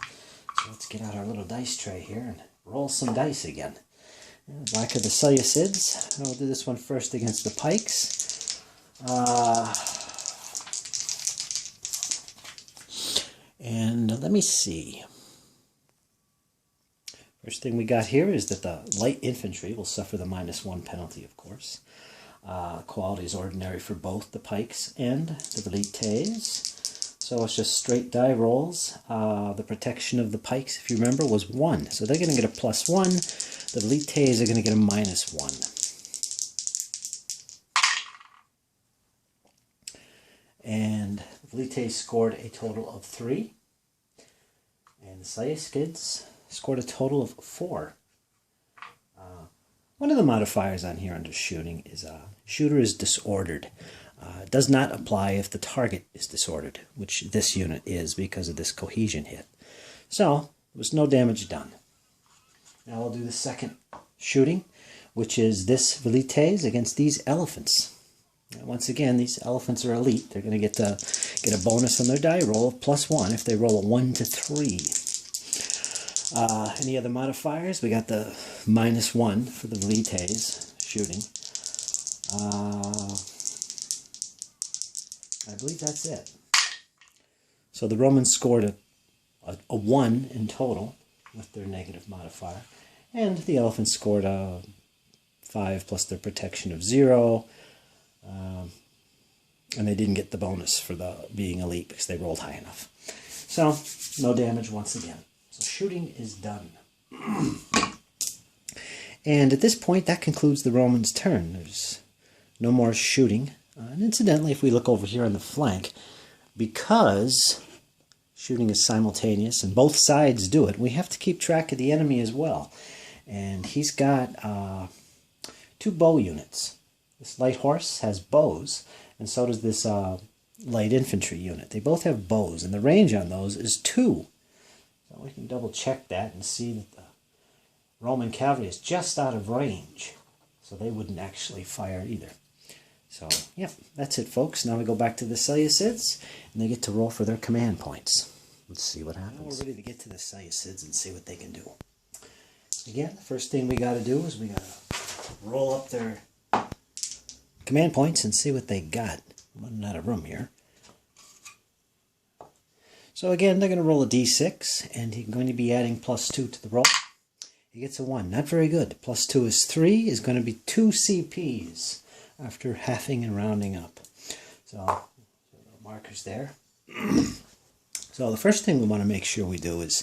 So let's get out our little dice tray here and roll some dice again. Black of the Seleucids. I'll do this one first against the pikes. And let me see. First thing we got here is that the light infantry will suffer the -1 penalty, of course. Quality is ordinary for both the pikes and the velites. So it's just straight die rolls. The protection of the pikes, if you remember, was 1. So they're going to get a +1. The velites are going to get a -1. And the velites scored a total of 3. And the Seleucids scored a total of 4. One of the modifiers on here under shooting is shooter is disordered. It does not apply if the target is disordered, which this unit is because of this cohesion hit. So there was no damage done. Now I'll do the second shooting, which is this velites against these elephants. Now, once again, these elephants are elite. They're going to get a bonus on their die roll of +1 if they roll a 1 to 3. Any other modifiers? We got the -1 for the velites shooting. I believe that's it. So the Romans scored a 1 in total with their negative modifier. And the elephants scored a 5 plus their protection of 0. And they didn't get the bonus for the being elite because they rolled high enough. So no damage once again. So shooting is done. And at this point, that concludes the Romans' turn. There's no more shooting. And incidentally, if we look over here on the flank, because shooting is simultaneous and both sides do it, we have to keep track of the enemy as well. And he's got 2 bow units. This light horse has bows, and so does this light infantry unit. They both have bows, and the range on those is 2. So we can double check that and see that the Roman cavalry is just out of range. So they wouldn't actually fire either. So, yeah, that's it, folks. Now we go back to the Seleucids, and they get to roll for their command points. Let's see what happens. Now we're ready to get to the Seleucids and see what they can do. Again, the first thing we got to do is we got to roll up their command points and see what they got. I'm running out of room here. So again, they're going to roll a d6, and he's going to be adding +2 to the roll. He gets a 1. Not very good. +2 is 3, is going to be 2 CPs after halving and rounding up. So markers there. So the first thing we want to make sure we do is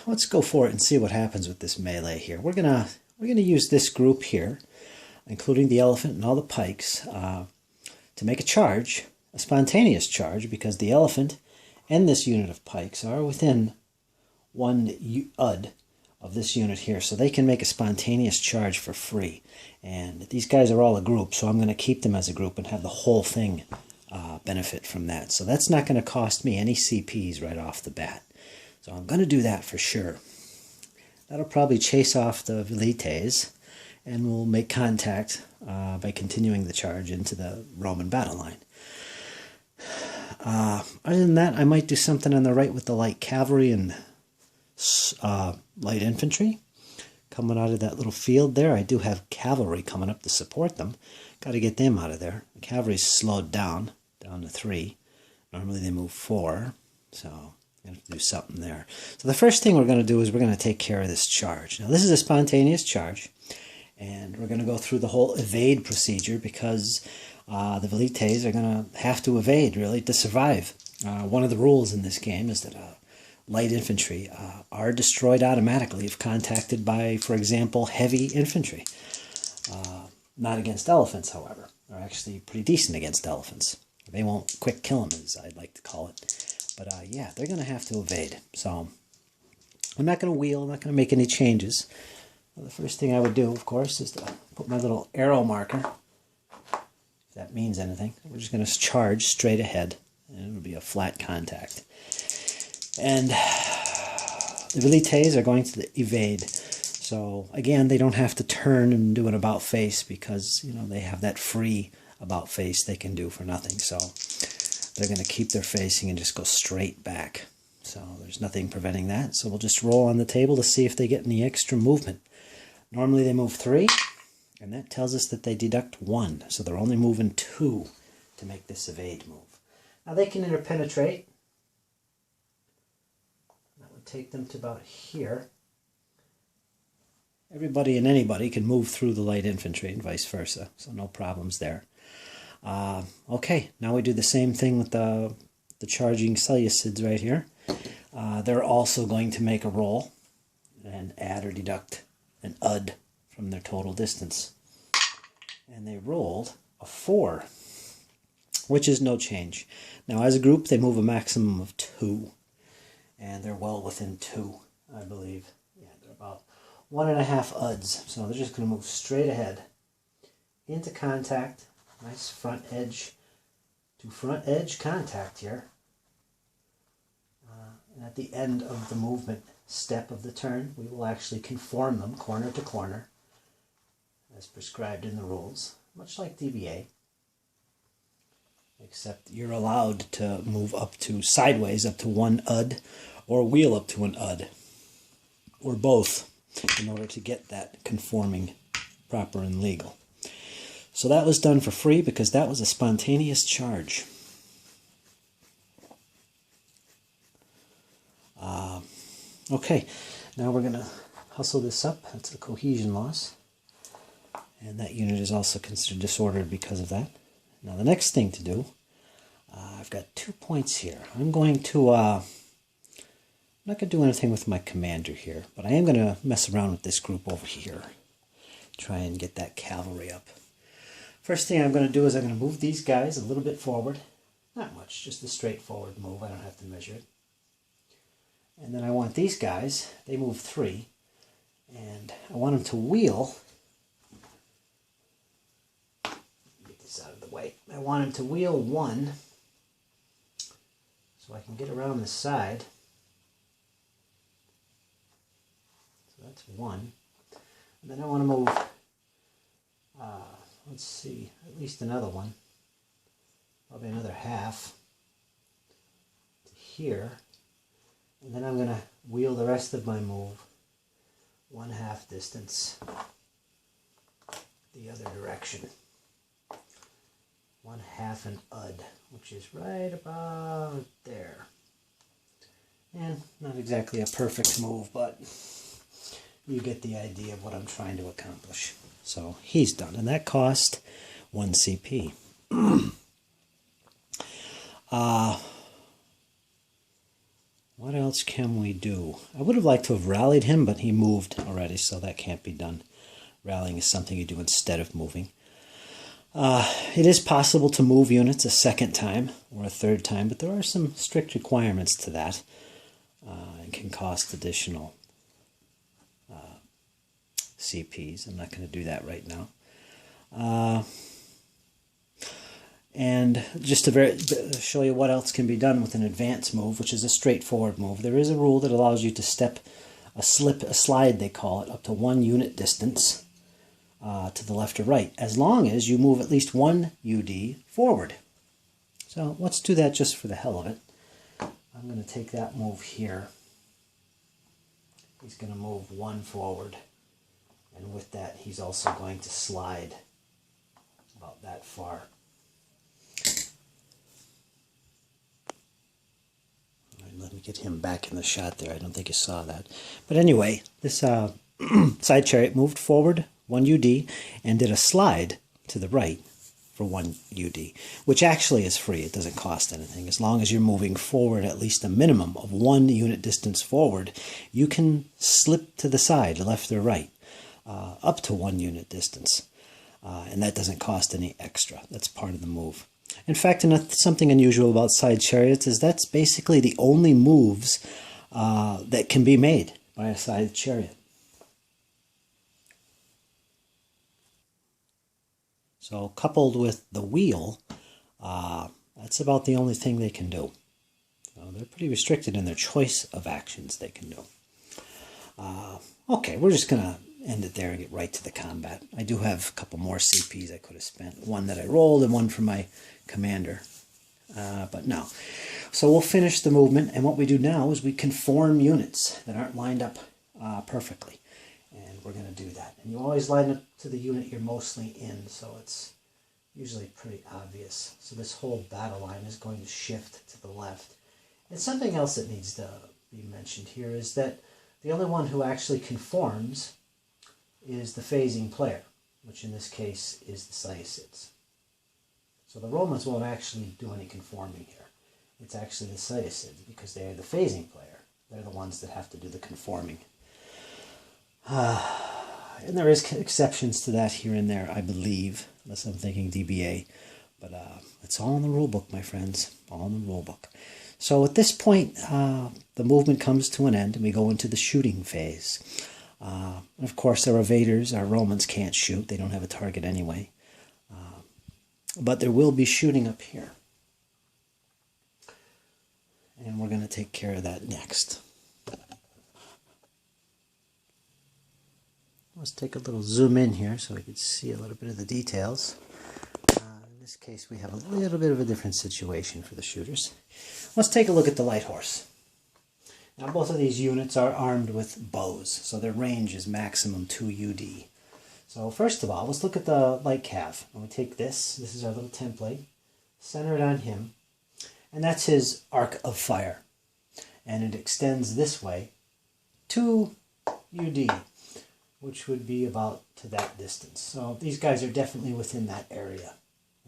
let's go for it and see what happens with this melee here. We're gonna use this group here, including the elephant and all the pikes, to make a charge, a spontaneous charge, because the elephant and this unit of pikes are within 1 UD of this unit here, so they can make a spontaneous charge for free. And these guys are all a group, so I'm going to keep them as a group and have the whole thing benefit from that. So that's not going to cost me any CPs right off the bat. So I'm going to do that for sure. That'll probably chase off the velites, and we'll make contact by continuing the charge into the Roman battle line. Other than that, I might do something on the right with the light cavalry and light infantry coming out of that little field there. I do have cavalry coming up to support them. Got to get them out of there. The cavalry's slowed down to 3. Normally they move 4, so I'm going to do something there. So the first thing we're going to do is we're going to take care of this charge. Now this is a spontaneous charge, and we're going to go through the whole evade procedure because The velites are going to have to evade, really, to survive. One of the rules in this game is that light infantry are destroyed automatically if contacted by, for example, heavy infantry. Not against elephants, however. They're actually pretty decent against elephants. They won't quick kill them, as I'd like to call it. But yeah, they're going to have to evade. So I'm not going to wheel. I'm not going to make any changes. Well, the first thing I would do, of course, is to put my little arrow marker, if that means anything. We're just going to charge straight ahead, and it'll be a flat contact. And the velites are going to evade. So again, they don't have to turn and do an about face because, you know, they have that free about face they can do for nothing. So they're going to keep their facing and just go straight back. So there's nothing preventing that. So we'll just roll on the table to see if they get any extra movement. Normally they move 3, and that tells us that they deduct 1. So they're only moving 2 to make this evade move. Now they can interpenetrate. That would take them to about here. Everybody and anybody can move through the light infantry and vice versa, so no problems there. Okay, now we do the same thing with the charging Seleucids right here. They're also going to make a roll and add or deduct an ud from their total distance. And they rolled a 4, which is no change. Now as a group they move a maximum of 2, and they're well within 2, I believe. Yeah, they're about 1.5 uds, so they're just going to move straight ahead into contact. Nice front edge to front edge contact here. And at the end of the movement step of the turn, we will actually conform them corner to corner as prescribed in the rules, much like DBA, except you're allowed to move up to sideways up to 1 ud or wheel up to an ud, or both, in order to get that conforming proper and legal. So that was done for free because that was a spontaneous charge. Okay, now we're going to hustle this up. That's a cohesion loss. And that unit is also considered disordered because of that. Now the next thing to do, I've got 2 points here. I'm going to, I'm not going to do anything with my commander here, but I am going to mess around with this group over here. Try and get that cavalry up. First thing I'm going to do is I'm going to move these guys a little bit forward. Not much, just a straightforward move. I don't have to measure it. And then I want these guys, they move 3, and I want them to wheel. Get this out of the way. I want them to wheel 1 so I can get around the side. So that's 1. And then I want to move, let's see, at least another one. Probably another half to here. And then I'm going to wheel the rest of my move 1/2 distance the other direction. 1/2 an ud, which is right about there. And not exactly a perfect move, but you get the idea of what I'm trying to accomplish. So he's done, and that cost 1 CP. What else can we do? I would have liked to have rallied him, but he moved already, so that can't be done. Rallying is something you do instead of moving. It is possible to move units a second time or a third time, but there are some strict requirements to that. It can cost additional CPs. I'm not going to do that right now. And just to show you what else can be done with an advance move, which is a straightforward move, there is a rule that allows you to step a slide, they call it, up to 1 unit distance to the left or right, as long as you move at least 1 UD forward. So let's do that just for the hell of it. I'm going to take that move here. He's going to move 1 forward, and with that he's also going to slide about that far. Let me get him back in the shot there. I don't think you saw that. But anyway, this side chariot moved forward 1 UD and did a slide to the right for 1 UD, which actually is free. It doesn't cost anything. As long as you're moving forward at least a minimum of 1 unit distance forward, you can slip to the side, left or right, up to 1 unit distance. And that doesn't cost any extra. That's part of the move. In fact, something unusual about side chariots is that's basically the only moves that can be made by a side chariot. So coupled with the wheel, that's about the only thing they can do. So they're pretty restricted in their choice of actions they can do. Okay, we're just going to end it there and get right to the combat. I do have a couple more CPs I could have spent. One that I rolled and one for my commander. But no. So we'll finish the movement, and what we do now is we conform units that aren't lined up perfectly. And we're going to do that. And you always line up to the unit you're mostly in, so it's usually pretty obvious. So this whole battle line is going to shift to the left. And something else that needs to be mentioned here is that the only one who actually conforms is the phasing player, which in this case is the Seleucids. So the Romans won't actually do any conforming here. It's actually the Seleucids, because they're the phasing player. They're the ones that have to do the conforming. And there is exceptions to that here and there, I believe, unless I'm thinking DBA. But it's all in the rule book, my friends, all in the rule book. So at this point, the movement comes to an end, and we go into the shooting phase. Of course, our evaders, our Romans, can't shoot. They don't have a target anyway. But there will be shooting up here. And we're going to take care of that next. Let's take a little zoom in here so we can see a little bit of the details. In this case, we have a little bit of a different situation for the shooters. Let's take a look at the light horse. Now, both of these units are armed with bows, so their range is maximum 2 UD. So first of all, let's look at the light cav. And we take this is our little template, center it on him, and that's his arc of fire. And it extends this way 2 UD, which would be about to that distance. So these guys are definitely within that area,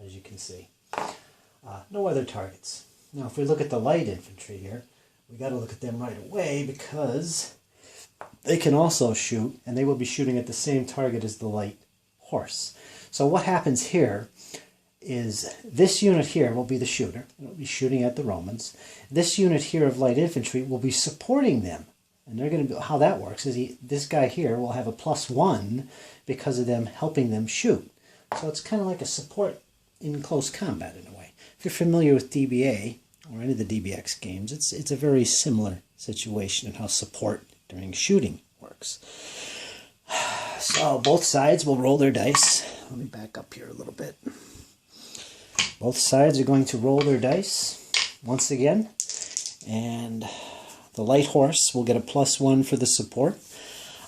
as you can see. No other targets. Now, if we look at the light infantry here, we got to look at them right away, because they can also shoot, and they will be shooting at the same target as the light horse. So what happens here is this unit here will be the shooter. It will be shooting at the Romans. This unit here of light infantry will be supporting them. And they're going to be, how that works is this guy here will have a +1 because of them helping them shoot. So it's kind of like a support in close combat in a way. If you're familiar with DBA or any of the DBX games, it's a very similar situation in how support during shooting works. So both sides will roll their dice. Let me back up here a little bit. Both sides are going to roll their dice once again, and the light horse will get a +1 for the support.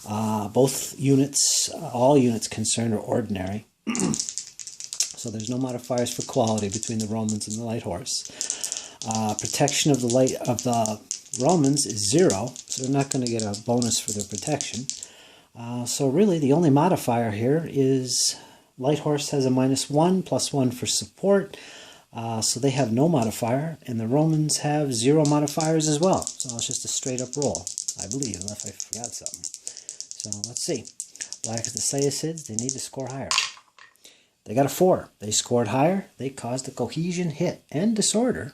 Both units, all units concerned, are ordinary. So there's no modifiers for quality between the Romans and the light horse. Protection of the Romans is 0, so they're not going to get a bonus for their protection. So really the only modifier here is light horse has a -1, +1 for support. So they have no modifier, and the Romans have 0 modifiers as well. So it's just a straight up roll, I believe, unless I forgot something. So let's see. Black is the Seleucids, they need to score higher. They got a 4. They scored higher. They caused a cohesion hit and disorder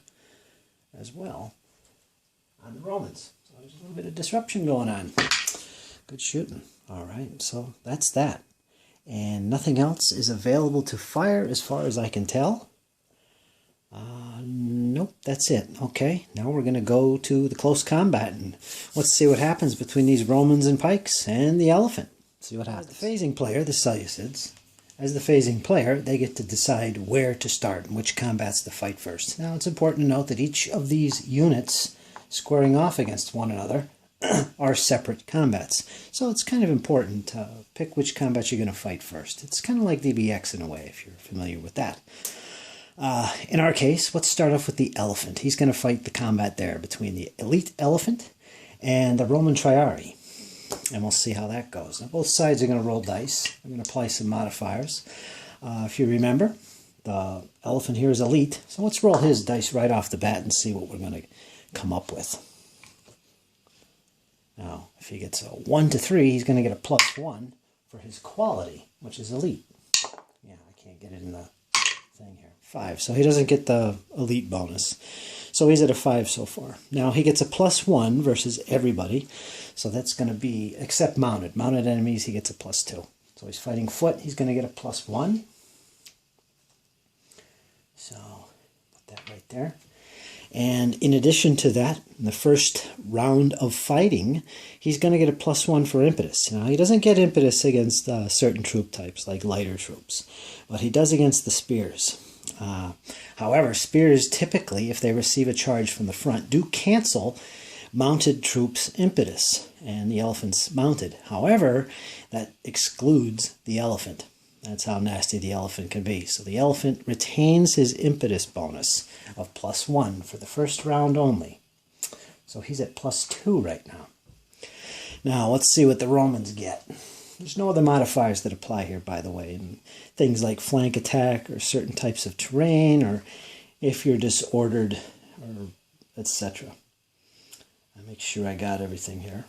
as well on the Romans. So there's a little bit of disruption going on. Good shooting. All right, so that's that. And nothing else is available to fire as far as I can tell. Nope, that's it. Okay, now we're going to go to the close combat, and let's see what happens between these Romans and pikes and the elephant. See what happens. The phasing player, the Seleucids, as the phasing player, they get to decide where to start and which combats to fight first. Now, it's important to note that each of these units squaring off against one another are separate combats. So it's kind of important to pick which combat you're going to fight first. It's kind of like DBX in a way, if you're familiar with that. In our case, let's start off with the elephant. He's going to fight the combat there between the elite elephant and the Roman triarii. And we'll see how that goes. Now, both sides are going to roll dice. I'm going to apply some modifiers. If you remember, the elephant here is elite. So let's roll his dice right off the bat and see what we're going to come up with. Now, if he gets a 1 to 3, he's going to get a +1 for his quality, which is elite. Yeah, I can't get it in the thing here. 5. So he doesn't get the elite bonus. So he's at a 5 so far. Now he gets a +1 versus everybody. So that's going to be, except mounted. Mounted enemies, he gets a +2. So he's fighting foot. He's going to get a +1. So put that right there. And in addition to that, in the first round of fighting, he's going to get a +1 for impetus. Now, he doesn't get impetus against certain troop types, like lighter troops, but he does against the spears. However, spears typically, if they receive a charge from the front, do cancel mounted troops' impetus, and the elephant's mounted. However, that excludes the elephant. That's how nasty the elephant can be. So the elephant retains his impetus bonus of +1 for the first round only. So he's at +2 right now. Now let's see what the Romans get. There's no other modifiers that apply here, by the way. And things like flank attack or certain types of terrain, or if you're disordered, or etc. I'll make sure I got everything here.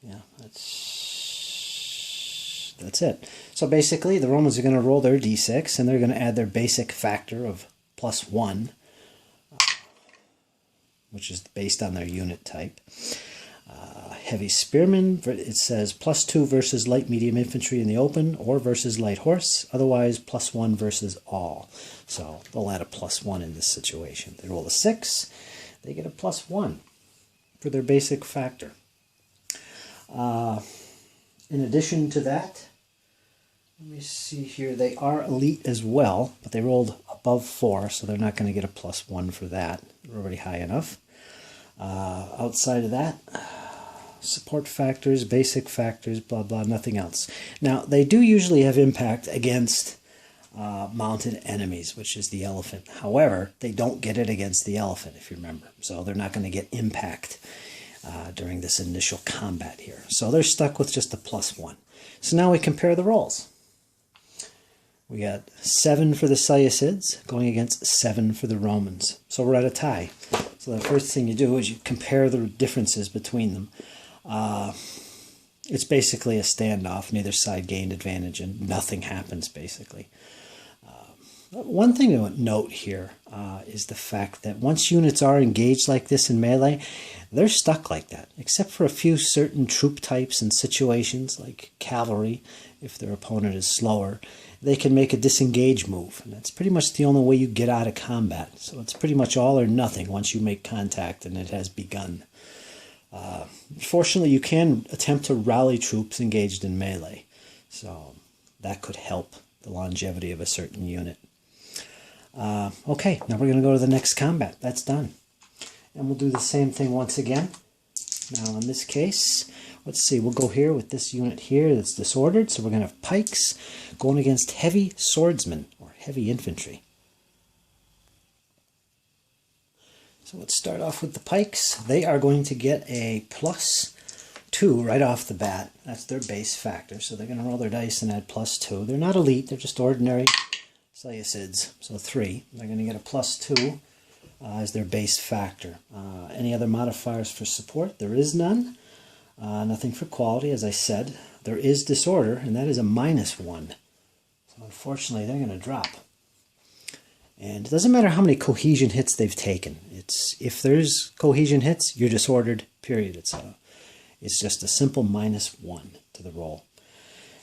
Yeah, that's it. So basically, the Romans are going to roll their d6, and they're going to add their basic factor of +1, which is based on their unit type. Heavy spearmen, it says +2 versus light medium infantry in the open, or versus light horse. Otherwise, +1 versus all. So they'll add a +1 in this situation. They roll a 6, they get a +1 for their basic factor. In addition to that, let me see here, they are elite as well, but they rolled above 4, so they're not going to get a +1 for that. They're already high enough. Outside of that, support factors, basic factors, blah, blah, nothing else. Now, they do usually have impact against mounted enemies, which is the elephant. However, they don't get it against the elephant, if you remember. So they're not going to get impact during this initial combat here. So they're stuck with just a +1. So now we compare the rolls. We got 7 for the Seleucids going against 7 for the Romans. So we're at a tie. So the first thing you do is you compare the differences between them. It's basically a standoff. Neither side gained advantage and nothing happens, basically. One thing to note here is the fact that once units are engaged like this in melee, they're stuck like that, except for a few certain troop types and situations, like cavalry, if their opponent is slower. They can make a disengage move, and that's pretty much the only way you get out of combat. So it's pretty much all or nothing once you make contact and it has begun. Fortunately, you can attempt to rally troops engaged in melee, so that could help the longevity of a certain unit. Okay, now we're going to go to the next combat. That's done. And we'll do the same thing once again. Now in this case, let's see, we'll go here with this unit here that's disordered. So we're going to have pikes going against heavy swordsmen or heavy infantry. So let's start off with the pikes. They are going to get a +2 right off the bat. That's their base factor. So they're going to roll their dice and add +2. They're not elite, they're just ordinary Seleucids. So 3. They're going to get a +2 as their base factor. Any other modifiers for support? There is none. Nothing for quality, as I said. There is disorder, and that is a -1. So unfortunately, they're going to drop. And it doesn't matter how many cohesion hits they've taken. If there's cohesion hits, you're disordered, period. It's just a simple -1 to the roll.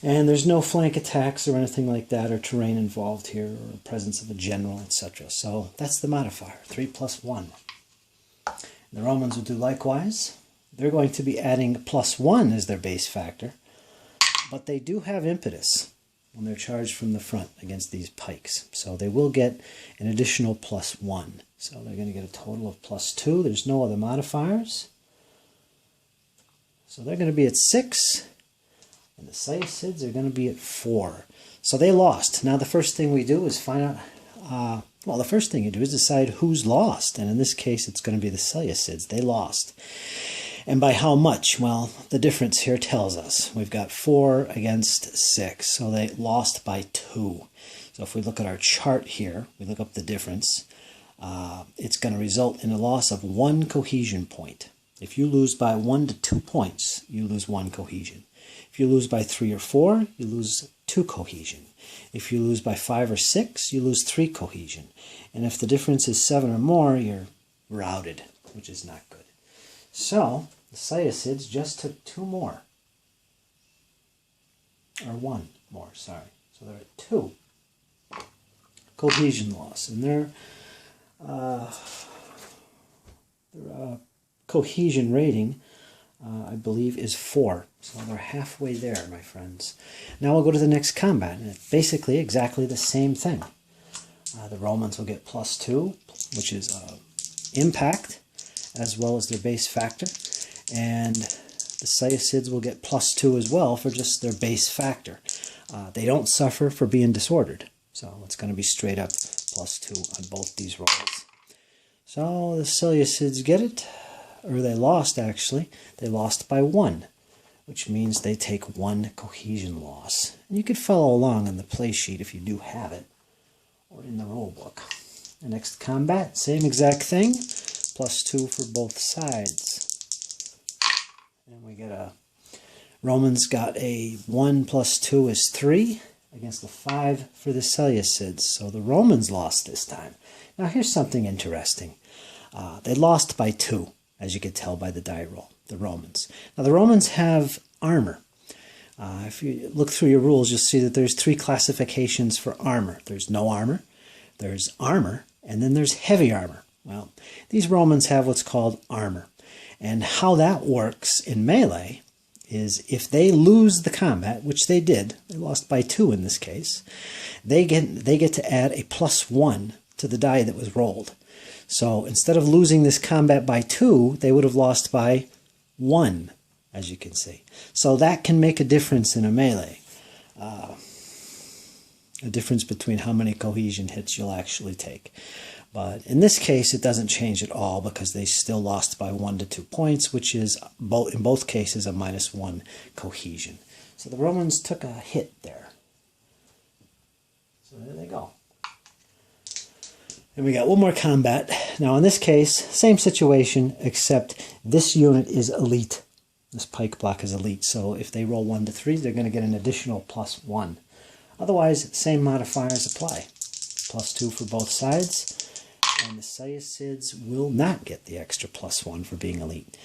And there's no flank attacks or anything like that, or terrain involved here, or presence of a general, etc. So that's the modifier, 3 + 1. The Romans will do likewise. They're going to be adding +1 as their base factor, but they do have impetus when they're charged from the front against these pikes. So they will get an additional +1. So they're going to get a total of +2. There's no other modifiers. So they're going to be at 6. And the Seleucids are going to be at 4. So they lost. Now the first thing we do is find out, well, the first thing you do is decide who's lost. And in this case, it's going to be the Seleucids. They lost. And by how much? Well, the difference here tells us. We've got 4 against 6. So they lost by 2. So if we look at our chart here, we look up the difference, it's going to result in a loss of 1 cohesion point. If you lose by 1 to 2 points, you lose 1 cohesion. If you lose by 3 or 4, you lose 2 cohesion. If you lose by 5 or 6, you lose 3 cohesion. And if the difference is 7 or more, you're routed, which is not good. So the Seleucids just took 2 more. Or 1 more, sorry. So they're at 2 cohesion loss. And their cohesion rating, I believe, is 4. So they're halfway there, my friends. Now we'll go to the next combat. And it's basically exactly the same thing. The Romans will get +2, which is impact, as well as their base factor. And the Seleucids will get +2 as well for just their base factor. They don't suffer for being disordered. So it's going to be straight up +2 on both these rolls. So the Seleucids get it. Or they lost, actually. They lost by 1, which means they take 1 cohesion loss. And you could follow along on the play sheet if you do have it, or in the rule book. The next combat, same exact thing, +2 for both sides. And we get a Romans got a 1 + 2 is 3 against a 5 for the Seleucids. So the Romans lost this time. Now here's something interesting. They lost by 2. As you can tell by the die roll, the Romans. Now the Romans have armor. If you look through your rules, you'll see that there's 3 classifications for armor. There's no armor, there's armor, and then there's heavy armor. Well, these Romans have what's called armor. And how that works in melee is if they lose the combat, which they did, they lost by 2 in this case, they get to add a +1 to the die that was rolled. So instead of losing this combat by 2, they would have lost by 1, as you can see. So that can make a difference in a melee. A difference between how many cohesion hits you'll actually take. But in this case, it doesn't change at all because they still lost by 1 to 2 points, which is in both cases a -1 cohesion. So the Romans took a hit there. So there they go. And we got one more combat. Now in this case, same situation, except this unit is elite. This pike block is elite. So if they roll 1 to 3, they're going to get an additional +1. Otherwise, same modifiers apply. +2 for both sides. And the Seleucids will not get the extra +1 for being elite.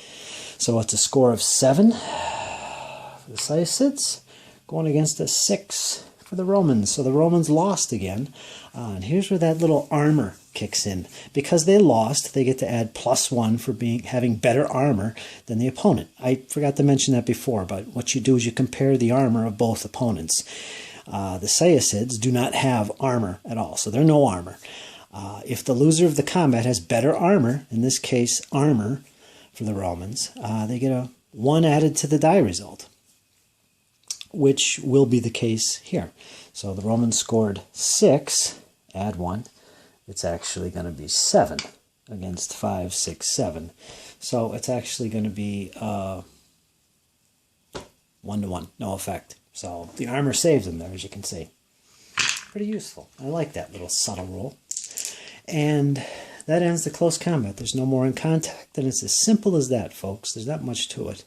So it's a score of 7 for the Seleucids, going against a 6 for the Romans. So the Romans lost again. And here's where that little armor kicks in. Because they lost, they get to add +1 for having better armor than the opponent. I forgot to mention that before, but what you do is you compare the armor of both opponents. The Seleucids do not have armor at all, so they're no armor. If the loser of the combat has better armor, in this case armor for the Romans, they get a 1 added to the die result, which will be the case here. So the Romans scored 6, add 1. It's actually going to be 7 against 5, 6, 7. So it's actually going to be 1 to 1, no effect. So the armor saves them there, as you can see. Pretty useful. I like that little subtle rule. And that ends the close combat. There's no more in contact, and it's as simple as that, folks. There's not much to it.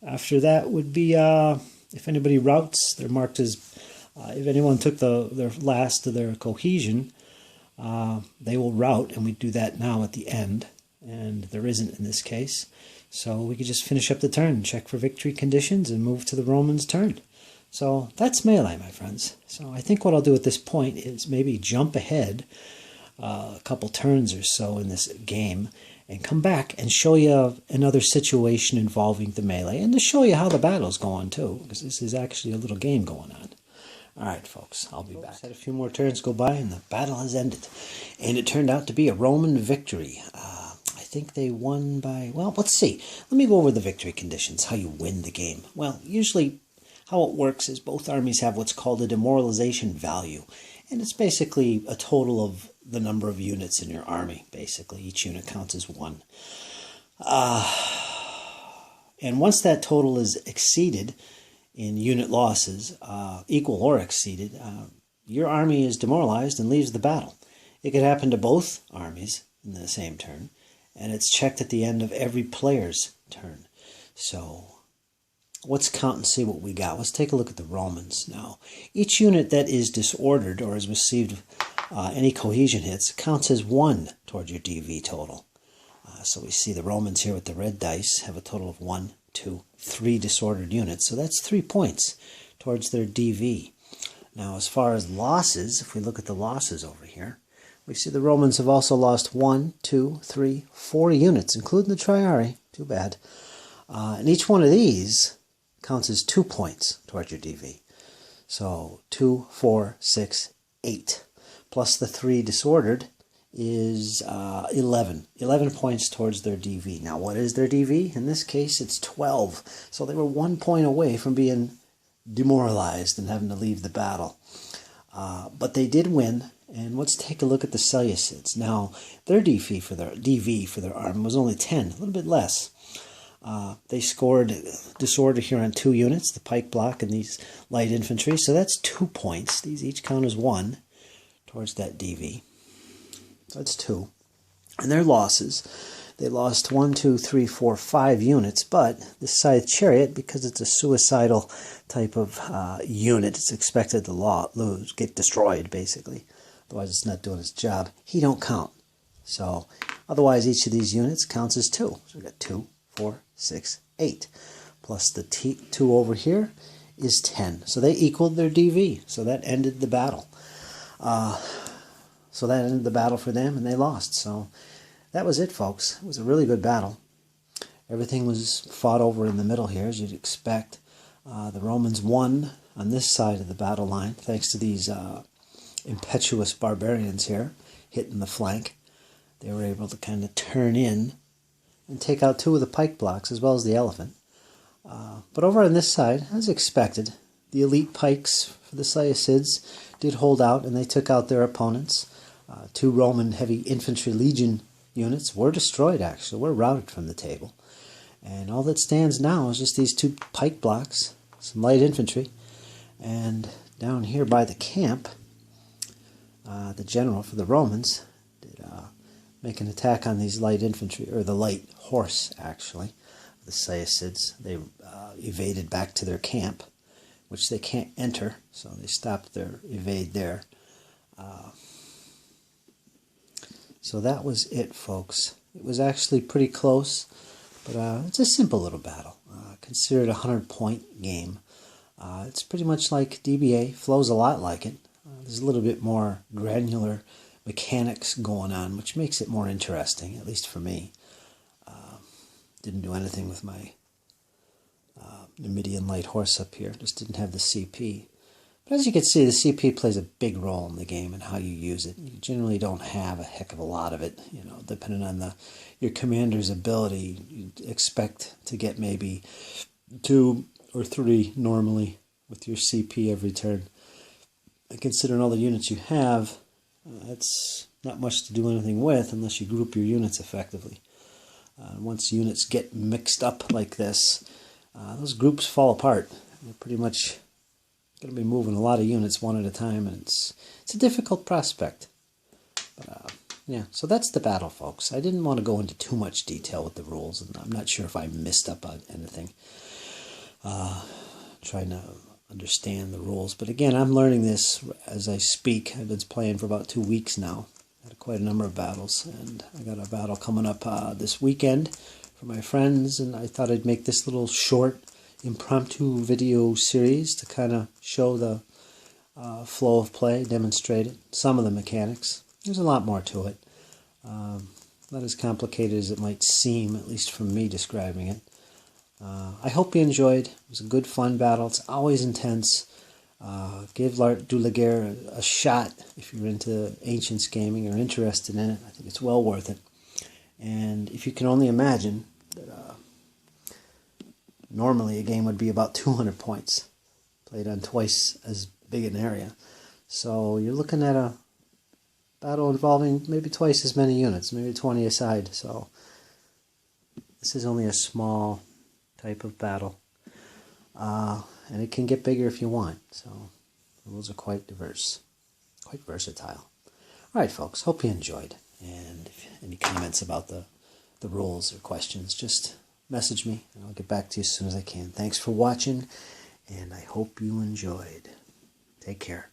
After that would be, if anybody routs, they're marked as, if anyone took their last of their cohesion, they will rout, and we do that now at the end, and there isn't in this case. So we could just finish up the turn, check for victory conditions, and move to the Romans' turn. So that's melee, my friends. So I think what I'll do at this point is maybe jump ahead a couple turns or so in this game and come back and show you another situation involving the melee, and to show you how the battle's going too, because this is actually a little game going on. All right, folks, I'll be back. Had a few more turns go by, and the battle has ended. And it turned out to be a Roman victory. I think they won by, well, let's see. Let me go over the victory conditions, how you win the game. Well, usually how it works is both armies have what's called a demoralization value. And it's basically a total of the number of units in your army, basically. Each unit counts as 1. And once that total is exceeded, in unit losses, equal or exceeded, your army is demoralized and leaves the battle. It could happen to both armies in the same turn, and it's checked at the end of every player's turn. So let's count and see what we got. Let's take a look at the Romans now. Each unit that is disordered or has received any cohesion hits counts as 1 toward your DV total. So we see the Romans here with the red dice have a total of 1, 2, 3 disordered units. So that's 3 points towards their DV. Now as far as losses, if we look at the losses over here, we see the Romans have also lost 1, 2, 3, 4 units, including the Triarii. Too bad. And each one of these counts as 2 points towards your DV. So 2, 4, 6, 8. Plus the 3 disordered is 11. 11 points towards their DV. Now what is their DV? In this case it's 12. So they were 1 point away from being demoralized and having to leave the battle. But they did win. And let's take a look at the Seleucids. Now, their DV for their army was only 10, a little bit less. They scored disorder here on 2 units, the pike block and these light infantry. So that's 2 points. These each count as 1 towards that DV. So that's 2. And their losses, they lost 1, 2, 3, 4, 5 units. But the scythe chariot, because it's a suicidal type of unit, it's expected to get destroyed, basically. Otherwise it's not doing its job. He don't count. So otherwise each of these units counts as 2. So we've got 2, 4, 6, 8. Plus the 2 over here is 10. So they equaled their DV. So that ended the battle. So that ended the battle for them, and they lost. So that was it, folks. It was a really good battle. Everything was fought over in the middle here, as you'd expect. The Romans won on this side of the battle line, thanks to these impetuous barbarians here hitting the flank. They were able to kind of turn in and take out 2 of the pike blocks as well as the elephant. But over on this side, as expected, the elite pikes for the Seleucids did hold out, and they took out their opponents. 2 Roman heavy infantry legion units were destroyed, actually, were routed from the table. And all that stands now is just these 2 pike blocks, some light infantry, and down here by the camp, the general for the Romans did make an attack on these light infantry, or the light horse, actually, the Seleucids. They evaded back to their camp, which they can't enter, so they stopped their evade there. So that was it, folks. It was actually pretty close, but it's a simple little battle. Considered a 100-point game. It's pretty much like DBA, flows a lot like it. There's a little bit more granular mechanics going on, which makes it more interesting, at least for me. Didn't do anything with my Numidian light horse up here, just didn't have the CP. But as you can see, the CP plays a big role in the game and how you use it. You generally don't have a heck of a lot of it, you know, depending on your commander's ability. You'd expect to get maybe 2 or 3 normally with your CP every turn. And considering all the units you have, that's not much to do anything with unless you group your units effectively. Once units get mixed up like this, those groups fall apart. They're pretty much going to be moving a lot of units one at a time, and it's a difficult prospect. But, yeah, so that's the battle, folks. I didn't want to go into too much detail with the rules, and I'm not sure if I missed up on anything. Trying to understand the rules. But again, I'm learning this as I speak. I've been playing for about 2 weeks now. Had quite a number of battles, and I got a battle coming up this weekend for my friends, and I thought I'd make this little short impromptu video series to kind of show the flow of play, demonstrate it, some of the mechanics. There's a lot more to it. Not as complicated as it might seem, at least from me describing it. I hope you enjoyed. It was a good, fun battle. It's always intense. Give L'Art de la Guerre a shot if you're into Ancients gaming or interested in it. I think it's well worth it. And if you can only imagine that normally a game would be about 200 points, played on twice as big an area. So you're looking at a battle involving maybe twice as many units, maybe 20 aside. So this is only a small type of battle. and it can get bigger if you want. So the rules are quite diverse, quite versatile. All right, folks, hope you enjoyed. And if any comments about the rules or questions, just message me, and I'll get back to you as soon as I can. Thanks for watching, and I hope you enjoyed. Take care.